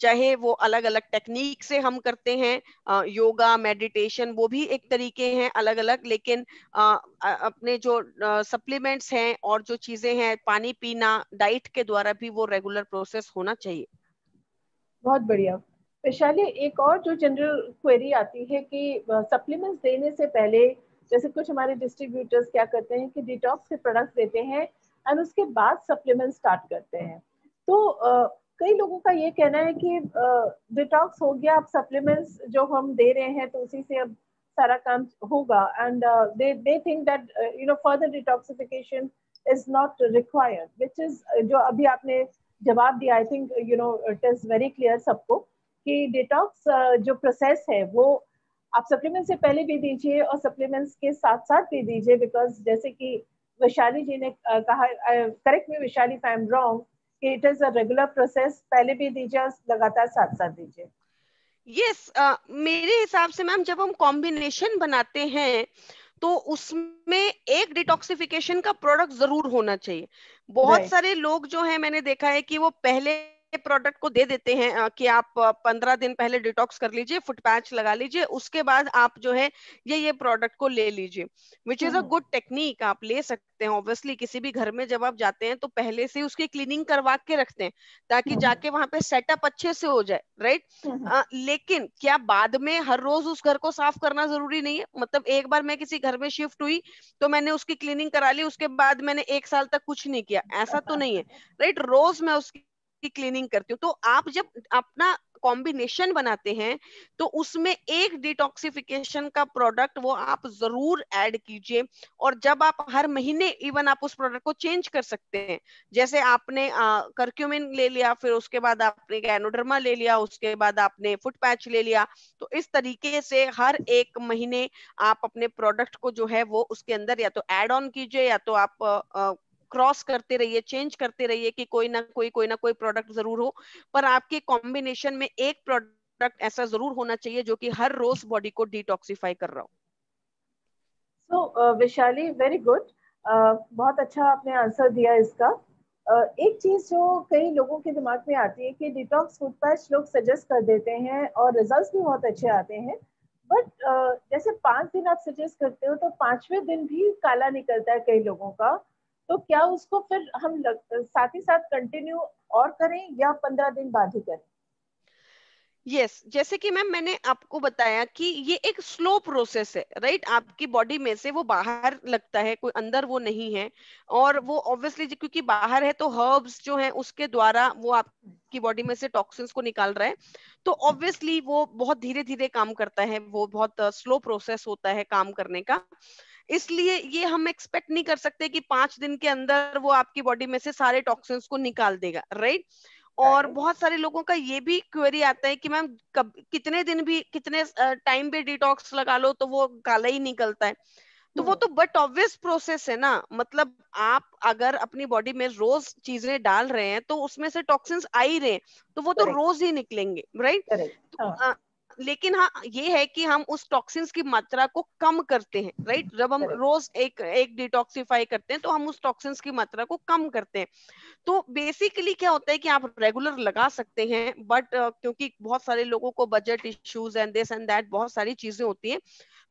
चाहे वो अलग अलग टेक्निक से हम करते हैं, योगा मेडिटेशन वो भी एक तरीके हैं अलग अलग, लेकिन अपने जो सप्लीमेंट्स हैं और जो चीजें हैं पानी पीना डाइट के द्वारा भी वो रेगुलर प्रोसेस होना चाहिए। बहुत बढ़िया। वैशाली, एक और जो जनरल क्वेरी आती है कि सप्लीमेंट्स देने से पहले जैसे कुछ हमारे डिस्ट्रीब्यूटर्स क्या करते हैं कि डिटॉक्स के प्रोडक्ट्स देते हैं एंड उसके बाद सप्लीमेंट स्टार्ट करते हैं। तो कई लोगों का ये कहना है कि डिटॉक्स हो गया, अब सप्लीमेंट्स जो हम दे रहे हैं तो उसी से अब सारा काम होगा and they think that further detoxification is not required, which is जो अभी आपने जवाब दिया, I think it is very clear सबको कि डिटॉक्स जो प्रोसेस है वो आप सप्लीमेंट से पहले भी दीजिए और सप्लीमेंट्स के साथ साथ भी दीजिए, बिकॉज जैसे कि वैशाली जी ने कहा, correct me Vaishali if I am wrong, कि it is a regular process, पहले भी दीजिए और लगातार साथ साथ दीजिए। यस, मेरे हिसाब से मैम जब हम कॉम्बिनेशन बनाते हैं तो उसमें एक डिटॉक्सिफिकेशन का प्रोडक्ट जरूर होना चाहिए। बहुत राइट। सारे लोग जो है मैंने देखा है कि वो पहले प्रोडक्ट को दे देते हैं कि आप 15 दिन पहले डिटॉक्स कर लीजिए, फुट पैच लगा लीजिए, उसके बाद आप जो है ये प्रोडक्ट को ले लीजिए, which is a good technique, आप ले सकते हैं। ऑब्वियसली किसी भी घर में जब आप जाते हैं तो पहले से उसकी क्लीनिंग करवा के रखते हैं ताकि जाके वहां पे सेटअप अच्छे से हो जाए, राइट। लेकिन क्या बाद में हर रोज उस घर को साफ करना जरूरी नहीं है? मतलब एक बार मैं किसी घर में शिफ्ट हुई तो मैंने उसकी क्लीनिंग करा ली, उसके बाद मैंने 1 साल तक कुछ नहीं किया, ऐसा तो नहीं है, राइट। रोज मैं उसकी क्लीनिंग करती हूँ। तो आप जब अपना कॉम्बिनेशन बनाते हैं तो उसमें एक डिटॉक्सिफिकेशन का प्रोडक्ट वो आप जरूर ऐड कीजिए। और जब आप हर महीने इवन आप उस प्रोडक्ट को चेंज कर सकते हैं। जैसे आपने कर्क्यूमिन ले लिया, फिर उसके बाद आपने गैनोडर्मा ले लिया, उसके बाद आपने फुट पैच ले लिया। तो इस तरीके से हर एक महीने आप अपने प्रोडक्ट को जो है वो उसके अंदर या तो ऐड ऑन कीजिए या तो आप क्रॉस करते रहिए, चेंज करते रहिए कि कोई ना कोई प्रोडक्ट जरूर हो। पर आपके कॉम्बिनेशन में एक प्रोडक्ट ऐसा जरूर होना चाहिए जो कि हर रोज बॉडी को डिटॉक्सिफाई कर रहा हो। सो वैशाली, वेरी गुड। बहुत अच्छा आपने आंसर दिया इसका। एक चीज जो कई लोगों के दिमाग में आती है कि डिटॉक्स फूड पैच लोग सजेस्ट कर देते हैं और रिजल्ट्स भी बहुत अच्छे आते हैं, बट जैसे 5 दिन आप सजेस्ट करते हो तो 5वें दिन भी काला निकलता है कई लोगों का। तो क्या उसको फिर साथ ही साथ कंटिन्यू और करें या 15 दिन बाद ही करें? यस, जैसे कि मैम मैंने आपको बताया कि ये एक स्लो प्रोसेस है, राइट। आपकी बॉडी में से वो बाहर लगता है, कोई अंदर वो नहीं है। और वो ऑब्वियसली क्योंकि बाहर है तो हर्ब्स जो है उसके द्वारा वो आपकी बॉडी में से टॉक्सिन्स को निकाल रहा है। तो ऑब्वियसली वो बहुत धीरे धीरे काम करता है, वो बहुत स्लो प्रोसेस होता है काम करने का। इसलिए ये हम एक्सपेक्ट नहीं कर सकते कि 5 दिन के अंदर वो आपकी बॉडी में से सारे टॉक्सिन्स को निकाल देगा, राइट। और राइट। बहुत सारे लोगों का ये भी क्वेरी आता है कि मैम कब कितने दिन भी कितने टाइम पे डिटॉक्स लगा लो तो वो काला ही निकलता है। तो वो तो बट ऑब्वियस प्रोसेस है ना, मतलब आप अगर अपनी बॉडी में रोज चीजें डाल रहे हैं तो उसमें से टॉक्सिन्स आ ही रहे हैं, तो वो तो करेक्ट। रोज ही निकलेंगे, राइट। करेक्ट। तो हाँ। लेकिन हाँ ये है कि हम उस टॉक्सिन्स की मात्रा को कम करते हैं, राइट। जब हम करेक्ट। रोज एक एक डिटॉक्सिफाई करते हैं तो हम उस टॉक्सिन्स की मात्रा को कम करते हैं। तो बेसिकली क्या होता है कि आप रेगुलर लगा सकते हैं, बट क्योंकि बहुत सारे लोगों को budget issues and this and that बहुत सारी चीजें होती हैं,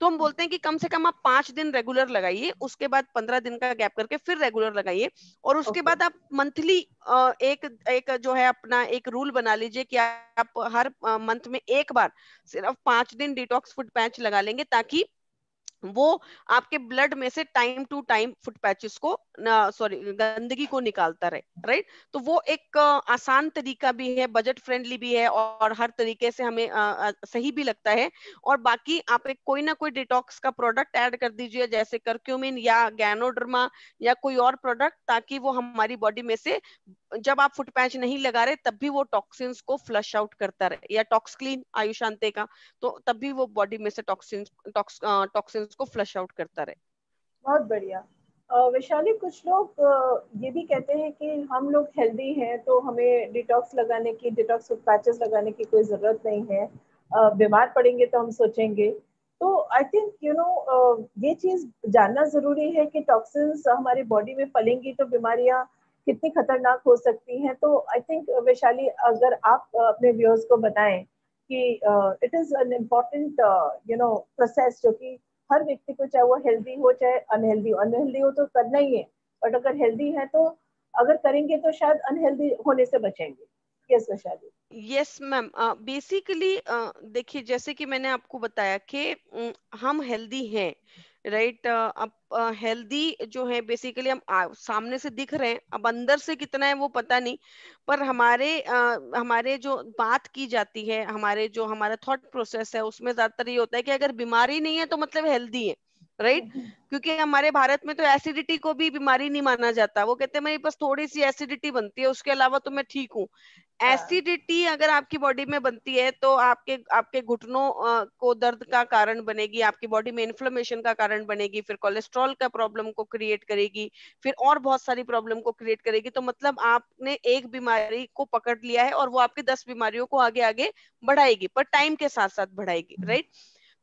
तो हम बोलते हैं कि कम से कम आप 5 दिन रेगुलर लगाइए, उसके बाद 15 दिन का गैप करके फिर रेगुलर लगाइए। और उसके ओके। बाद आप मंथली एक एक जो है अपना एक रूल बना लीजिए कि आप हर मंथ में एक बार सिर्फ 5 दिन डिटॉक्स फुट पैच लगा लेंगे, ताकि वो आपके ब्लड में से time to time foot patches को, सॉरी, गंदगी को निकालता रहे, राइट। तो वो एक आसान तरीका भी है, बजट फ्रेंडली भी है, और हर तरीके से हमें सही भी लगता है। और बाकी आप एक कोई ना कोई डिटॉक्स का प्रोडक्ट ऐड कर दीजिए, जैसे कर्क्यूमिन या गैनोडर्मा या कोई और प्रोडक्ट, ताकि वो हमारी बॉडी में से जब आप फुट पैच नहीं लगा रहे तब भी वो टॉक्सिन्स को फ्लश आउट करता रहे, या टॉक्स क्लीन आयुषांते का, तो तब भी वो बॉडी में से टॉक्सिन्स को फ्लश आउट करता रहे। बहुत बढ़िया। वैशाली, कुछ लोग ये भी कहते हैं कि हम लोग हेल्दी हैं तो हमें डिटॉक्स लगाने की, डिटॉक्स पैचेस लगाने की कोई ज़रूरत नहीं है। बीमार पड़ेंगे तो हम सोचेंगे। तो आई थिंक ये चीज़ जानना ज़रूरी है कि टॉक्सिन्स हमारी बॉडी में पलेंगी तो बीमारियां कितनी खतरनाक हो सकती हैं। तो आई थिंक वैशाली, अगर आप अपने व्यूअर्स को बताएं कि it is an important process, जो कि हर व्यक्ति को, चाहे वो हेल्दी हो चाहे अनहेल्दी हो, अनहेल्दी हो तो करना ही है, बट अगर हेल्दी है तो अगर करेंगे तो शायद अनहेल्दी होने से बचेंगे। Yes Vaishali. Yes ma'am, basically देखिए, जैसे कि मैंने आपको बताया कि हम हेल्दी हैं, राइट। अब हेल्दी जो है बेसिकली हम सामने से दिख रहे हैं, अब अंदर से कितना है वो पता नहीं। पर हमारे जो बात की जाती है, हमारे जो हमारा थॉट प्रोसेस है उसमें ज्यादातर ये होता है कि अगर बीमारी नहीं है तो मतलब हेल्दी है, राइट। क्योंकि हमारे भारत में तो एसिडिटी को भी बीमारी नहीं माना जाता, वो कहते हैं मेरे पास थोड़ी सी एसिडिटी बनती है, उसके अलावा तो मैं ठीक हूँ। हाँ। एसिडिटी अगर आपकी बॉडी में बनती है तो आपके आपके घुटनों को दर्द का कारण बनेगी, आपकी बॉडी में इन्फ्लेमेशन का कारण बनेगी, फिर कोलेस्ट्रॉल का प्रॉब्लम को क्रिएट करेगी, फिर और बहुत सारी प्रॉब्लम को क्रिएट करेगी। तो मतलब आपने एक बीमारी को पकड़ लिया है और वो आपकी 10 बीमारियों को आगे आगे बढ़ाएगी, पर टाइम के साथ साथ बढ़ाएगी, राइट।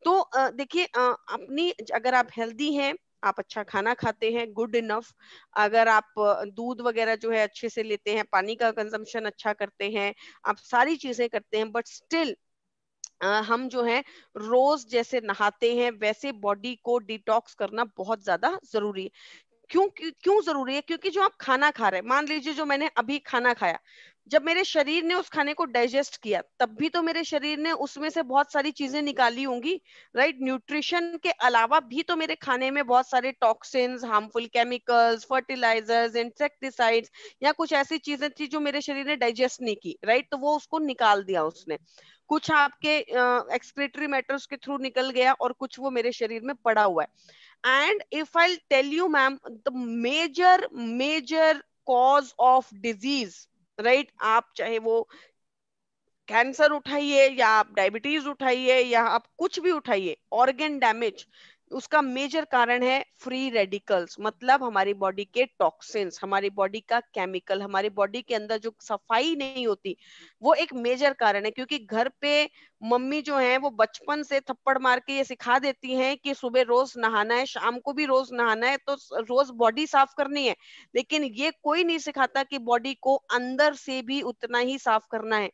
तो देखिए, अपनी अगर आप हेल्दी हैं, आप अच्छा खाना खाते हैं, गुड इनफ, अगर आप दूध वगैरह जो है अच्छे से लेते हैं, पानी का कंजम्पशन अच्छा करते हैं, आप सारी चीजें करते हैं, बट स्टिल हम जो है रोज जैसे नहाते हैं वैसे बॉडी को डिटॉक्स करना बहुत ज्यादा जरूरी है। क्यों क्यों क्यों जरूरी है? क्योंकि जो आप खाना खा रहे हैं, मान लीजिए जो मैंने अभी खाना खाया, जब मेरे शरीर ने उस खाने को डाइजेस्ट किया तब भी तो मेरे शरीर ने उसमें से बहुत सारी चीजें निकाली होंगी, राइट। न्यूट्रिशन के अलावा भी तो मेरे खाने में बहुत सारे toxins, harmful chemicals, fertilisers, insecticides या कुछ ऐसी चीजें थी जो मेरे शरीर ने डाइजेस्ट नहीं की, राइट। तो वो उसको निकाल दिया उसने, कुछ आपके एक्सक्रीटरी मैटर्स के थ्रू निकल गया और कुछ वो मेरे शरीर में पड़ा हुआ है। And if I'll tell you, ma'am, the major cause of disease, right? आप चाहे वो कैंसर उठाइए या आप डायबिटीज उठाइए या आप कुछ भी उठाइए, ऑर्गन डैमेज, उसका मेजर कारण है फ्री रेडिकल्स, मतलब हमारी बॉडी के टॉक्सिन्स, हमारी बॉडी का केमिकल, हमारी बॉडी के अंदर जो सफाई नहीं होती, वो एक मेजर कारण है। क्योंकि घर पे मम्मी जो है वो बचपन से थप्पड़ मार के ये सिखा देती हैं कि सुबह रोज नहाना है, शाम को भी रोज नहाना है, तो रोज बॉडी साफ करनी है। लेकिन ये कोई नहीं सिखाता कि बॉडी को अंदर से भी उतना ही साफ करना है।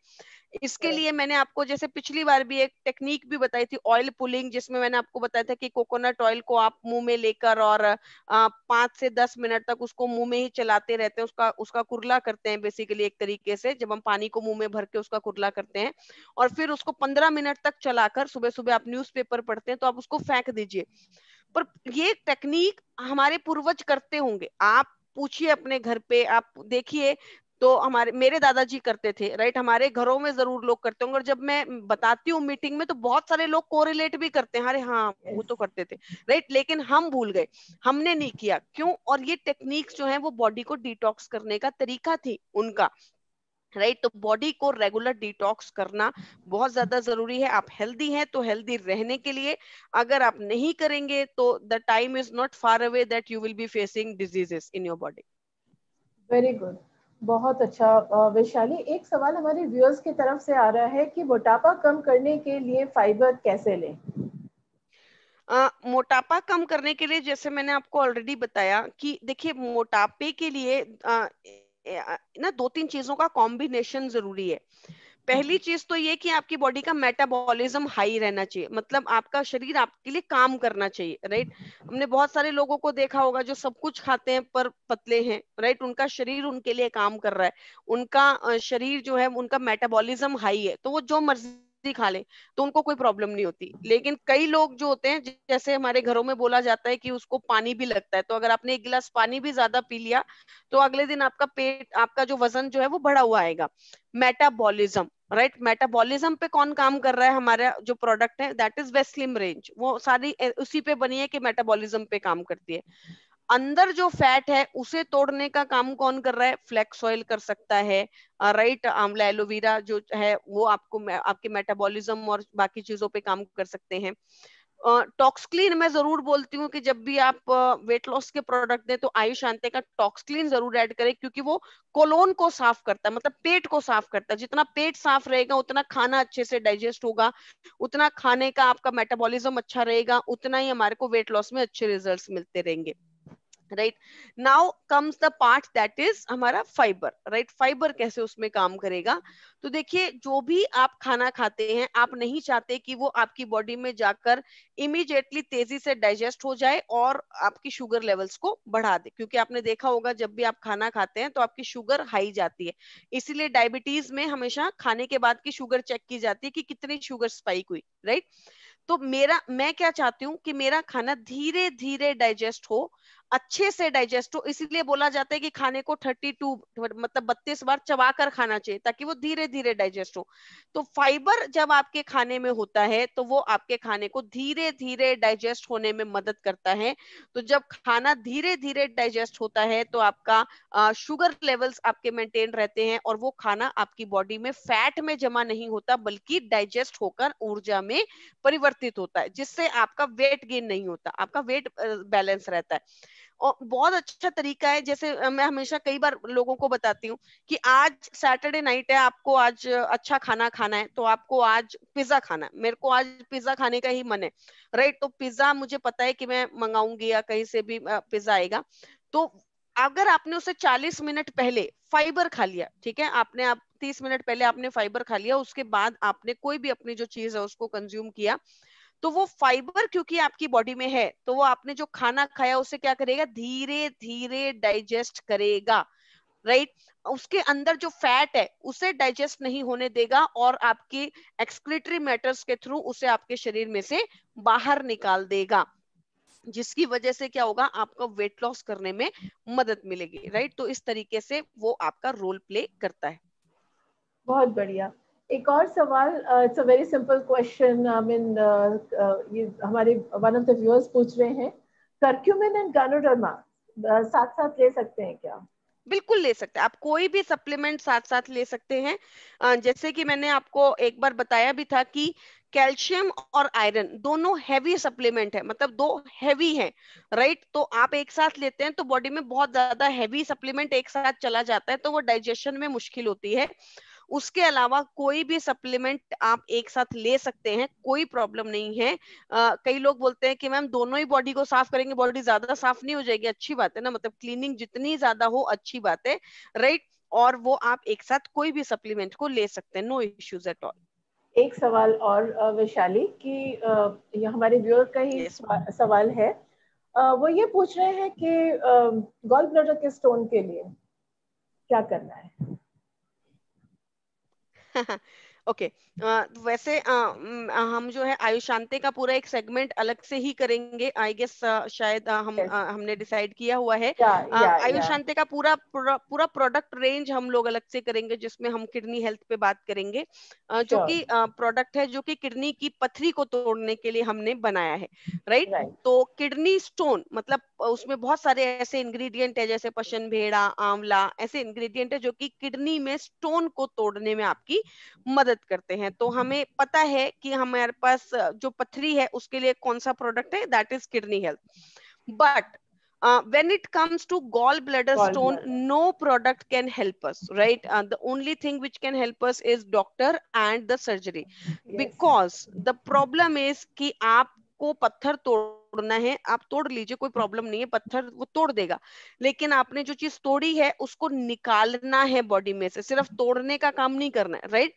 इसके लिए मैंने आपको जैसे पिछली बार भी एक टेक्निक भी बताई थी, ऑयल पुलिंग, जिसमें मैंने आपको बताया था कि कोकोनट ऑयल को आप मुंह में लेकर और 5 से 10 मिनट तक उसको मुंह में ही चलाते रहते हैं, उसका उसका कुरला करते हैं बेसिकली एक तरीके से, जब हम पानी को मुंह में भर के उसका कुरला करते हैं, और फिर उसको 15 मिनट तक चलाकर सुबह सुबह आप न्यूज़पेपर पढ़ते हैं तो आप उसको फेंक दीजिए। पर ये टेक्निक हमारे पूर्वज करते होंगे, आप पूछिए अपने घर पे, आप देखिए, तो हमारे मेरे दादाजी करते थे, राइट, हमारे घरों में जरूर लोग करते होंगे, और जब मैं बताती हूँ मीटिंग में तो बहुत सारे लोग कोरिलेट भी करते हैं, अरे हाँ वो Yes. तो करते थे, राइट, लेकिन हम भूल गए, हमने नहीं किया, क्यों? और ये टेक्निक्स जो है वो बॉडी को डिटॉक्स करने का तरीका थी उनका, राइट। तो बॉडी को रेगुलर डिटॉक्स करना बहुत ज्यादा जरूरी है। आप हेल्दी हैं तो हेल्दी रहने के लिए, अगर आप नहीं करेंगे तो the time is not far away that you will be facing diseases in your body. Very good, बहुत अच्छा। वैशाली, एक सवाल हमारे व्यूअर्स की तरफ से आ रहा है कि मोटापा कम करने के लिए फाइबर कैसे लें? मोटापा कम करने के लिए जैसे मैंने आपको ऑलरेडी बताया कि देखिए, मोटापे के लिए ना 2-3 चीजों का कॉम्बिनेशन जरूरी है। पहली चीज तो ये कि आपकी बॉडी का मेटाबॉलिज्म हाई रहना चाहिए, मतलब आपका शरीर आपके लिए काम करना चाहिए, राइट। हमने बहुत सारे लोगों को देखा होगा जो सब कुछ खाते हैं पर पतले हैं, राइट, उनका शरीर उनके लिए काम कर रहा है, उनका शरीर जो है उनका मेटाबॉलिज्म हाई है, तो वो जो मर्जी खा ले तो उनको कोई प्रॉब्लम नहीं होती। लेकिन कई लोग जो होते हैं, जैसे हमारे घरों में बोला जाता है कि उसको पानी भी लगता है, तो अगर आपने एक गिलास पानी भी ज्यादा पी लिया तो अगले दिन आपका पेट, आपका जो वजन जो है वो बढ़ा हुआ आएगा। मेटाबॉलिज्म, राइट, मेटाबॉलिज्म पे कौन काम कर रहा है? हमारा जो प्रोडक्ट है दैट इज वेस्लिम रेंज, वो सारी उसी पे बनी है कि मेटाबॉलिज्म पे काम करती है। अंदर जो फैट है उसे तोड़ने का काम कौन कर रहा है? फ्लेक्स ऑयल कर सकता है, राइट, आंवला एलोवेरा जो है वो आपको आपके मेटाबॉलिज्म और बाकी चीजों पे काम कर सकते हैं। टॉक्सक्लीन मैं जरूर बोलती हूँ कि जब भी आप वेट लॉस के प्रोडक्ट दें तो आयुष आंते का टॉक्सक्लीन जरूर ऐड करें, क्योंकि वो कोलोन को साफ करता है, मतलब पेट को साफ करता है। जितना पेट साफ रहेगा उतना खाना अच्छे से डाइजेस्ट होगा, उतना खाने का आपका मेटाबॉलिज्म अच्छा रहेगा, उतना ही हमारे को वेट लॉस में अच्छे रिजल्ट्स मिलते रहेंगे। Right, now comes the part that is हमारा फाइबर, राइट। फाइबर कैसे उसमें काम करेगा? तो देखिए, जो भी आप खाना खाते हैं आप नहीं चाहते कि वो आपकी बॉडी में जाकर इमीडिएटली तेजी से डाइजेस्ट हो जाए और आपकी शुगर लेवल्स को बढ़ा दे, क्योंकि आपने देखा होगा जब भी आप खाना खाते हैं तो आपकी शुगर हाई जाती है। इसीलिए डायबिटीज में हमेशा खाने के बाद की शुगर चेक की जाती है कि कितनी शुगर स्पाइक हुई, राइट। तो मैं क्या चाहती हूँ कि मेरा खाना धीरे धीरे डाइजेस्ट हो, अच्छे से डाइजेस्ट हो, इसीलिए बोला जाता है कि खाने को 32 मतलब 32 बार चबा कर खाना चाहिए ताकि वो धीरे धीरे डाइजेस्ट हो। तो फाइबर जब आपके खाने में होता है तो वो आपके खाने को धीरे धीरे डाइजेस्ट होने में मदद करता है। तो जब खाना धीरे धीरे डाइजेस्ट होता है तो आपका शुगर लेवल्स आपके मेंटेन रहते हैं और वो खाना आपकी बॉडी में फैट में जमा नहीं होता बल्कि डाइजेस्ट होकर ऊर्जा में परिवर्तित होता है, जिससे आपका वेट गेन नहीं होता, आपका वेट बैलेंस रहता है। और बहुत अच्छा तरीका है, जैसे मैं हमेशा कई बार लोगों को बताती हूँ कि आज सैटरडे नाइट है, आपको आज अच्छा खाना खाना है तो आपको आज पिज्जा खाना है, मेरे को आज पिज्जा खाने का ही मन है, राइट। तो पिज्जा मुझे पता है कि मैं मंगाऊंगी या कहीं से भी पिज्जा आएगा। तो अगर आपने उसे 40 मिनट पहले फाइबर खा लिया, ठीक है, आपने आप 30 मिनट पहले आपने फाइबर खा लिया, उसके बाद आपने कोई भी अपनी जो चीज है उसको कंज्यूम किया, तो वो फाइबर क्योंकि आपकी बॉडी में है तो वो आपने जो खाना खाया उसे क्या करेगा? धीरे धीरे डाइजेस्ट करेगा, राइट। उसके अंदर जो फैट है उसे डाइजेस्ट नहीं होने देगा और आपकी एक्सक्रीटरी मैटर्स के थ्रू उसे आपके शरीर में से बाहर निकाल देगा, जिसकी वजह से क्या होगा? आपको वेट लॉस करने में मदद मिलेगी, राइट। तो इस तरीके से वो आपका रोल प्ले करता है। बहुत बढ़िया। एक और सवाल, it's a very simple question, I mean ये हमारे वन ऑफ द व्यूअर्स पूछ रहे हैं, कर्क्यूमिन एंड गैनोडर्मा साथ साथ ले सकते हैं क्या? बिल्कुल ले सकते हैं, आप कोई भी सप्लीमेंट साथ साथ ले सकते हैं। जैसे कि मैंने आपको एक बार बताया भी था कि कैल्शियम और आयरन दोनों हैवी सप्लीमेंट है, मतलब दो हैवी है, राइट। तो आप एक साथ लेते हैं तो बॉडी में बहुत ज्यादा हैवी सप्लीमेंट एक साथ चला जाता है तो वो डाइजेशन में मुश्किल होती है। उसके अलावा कोई भी सप्लीमेंट आप एक साथ ले सकते हैं, कोई प्रॉब्लम नहीं है। कई लोग बोलते हैं कि मैम दोनों ही बॉडी को साफ करेंगे बॉडी ज्यादा साफ नहीं हो जाएगी? अच्छी बात है ना, मतलब क्लीनिंग जितनी ज्यादा हो अच्छी बात है, राइट। और वो आप एक साथ कोई भी सप्लीमेंट को ले सकते हैं, नो इश्यूज एट ऑल। एक सवाल और वैशाली कि ये हमारे व्यूअर का ही yes. सवाल है। वो ये पूछ रहे हैं कि गॉल ब्लैडर के स्टोन के लिए क्या करना है? ओके वैसे हम जो है आयुशांति का पूरा एक सेगमेंट अलग से ही करेंगे, आई गेस शायद हमने डिसाइड किया हुआ है। या आयुशांति का पूरा पूरा प्रोडक्ट रेंज हम लोग अलग से करेंगे, जिसमें हम किडनी हेल्थ पे बात करेंगे, जो कि प्रोडक्ट है जो कि किडनी की पथरी को तोड़ने के लिए हमने बनाया है, राइट। तो किडनी स्टोन मतलब उसमें बहुत सारे ऐसे इंग्रेडिएंट है, जैसे पशन भेड़ा, आंवला, ऐसे इंग्रेडिएंट है जो कि किडनी में स्टोन को तोड़ने में आपकी मदद करते हैं। तो हमें पता है कि हमारे पास जो पथरी है उसके लिए कौन सा प्रोडक्ट है, that is kidney health. But when it comes to gallbladder stone, no product can help us, right? The only thing which can help us is doctor and the surgery, because the problem is कि आपको पत्थर तोड़ना है, आप तोड़ लीजिए, कोई problem नहीं है, पत्थर वो तोड़ देगा, लेकिन आपने जो चीज तोड़ी है उसको निकालना है बॉडी में से, सिर्फ तोड़ने का काम नहीं करना है, राइट।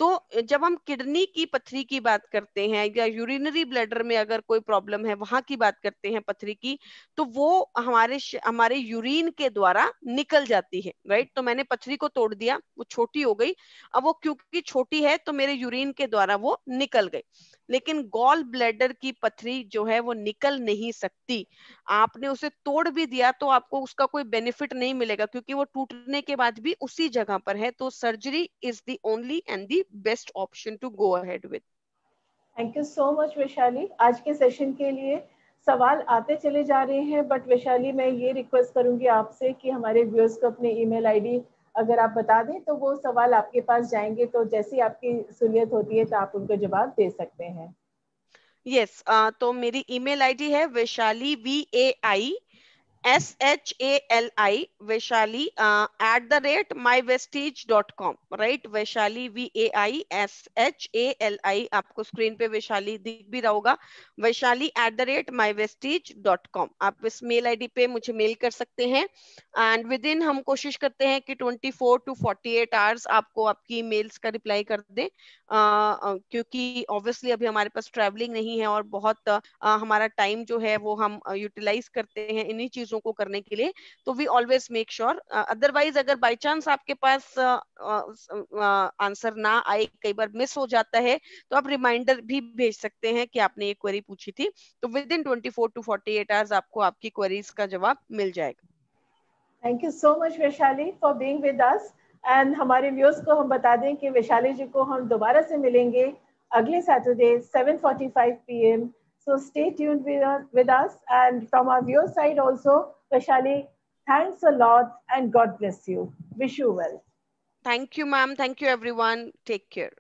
तो जब हम किडनी की पथरी की बात करते हैं या यूरिनरी ब्लैडर में अगर कोई प्रॉब्लम है वहां की बात करते हैं पथरी की, तो वो हमारे यूरिन के द्वारा निकल जाती है, राइट। तो मैंने पथरी को तोड़ दिया, वो छोटी हो गई, अब वो क्योंकि छोटी है तो मेरे यूरिन के द्वारा वो निकल गई, लेकिन गॉल ब्लैडर की पथरी जो है वो निकल नहीं सकती। आपने उसे तोड़ भी दिया तो आपको उसका कोई बेनिफिट नहीं मिलेगा, क्योंकि वो टूटने के बाद भी उसी जगह पर है। तो surgery is the only and the best option to go ahead with. Thank you so much Vaishali. आज के सेशन के लिए सवाल आते चले जा रहे हैं, बट वैशाली मैं ये रिक्वेस्ट करूंगी आपसे कि हमारे व्यूअर्स को अपनी ईमेल आईडी अगर आप बता दें तो वो सवाल आपके पास जाएंगे, तो जैसी आपकी सहूलियत होती है तो आप उनको जवाब दे सकते हैं। यस तो मेरी ईमेल आईडी है Vaishali VAISHALI Vaishali @mywestige.com, right. Vaishali VAISHALI, आपको स्क्रीन पे वैशाली दिख भी रहा होगा, वैशाली @mywestige.com। आप इस मेल आईडी पे मुझे मेल कर सकते हैं, एंड विद इन हम कोशिश करते हैं कि 24 to 48 आवर्स आपको आपकी मेल्स का रिप्लाई कर दें, क्योंकि ऑब्वियसली अभी हमारे पास ट्रैवलिंग नहीं है और बहुत हमारा टाइम जो है वो हम यूटिलाइज करते हैं इन्हीं चीजों को करने के लिए। तो we always make sure, otherwise अगर बाय चांस आपके पास आंसर ना आए, कई बार मिस हो जाता है, तो आप रिमाइंडर भी भेज सकते हैं कि आपने ये क्वेरी पूछी थी, तो विद इन 24 to 48 आवर्स आपको आपकी क्वेरीज का जवाब मिल जाएगा। Thank you so much Vaishali for being with us. And हमारे व्यूअर्स को हम बता दें कि वैशाली जी को हम दोबारा से मिलेंगे अगले Saturday 7:45 PM। So stay tuned with us, and from our viewer side also, Vaishali, thanks a lot and God bless you. Wish you well. Thank you, ma'am. Thank you, everyone. Take care.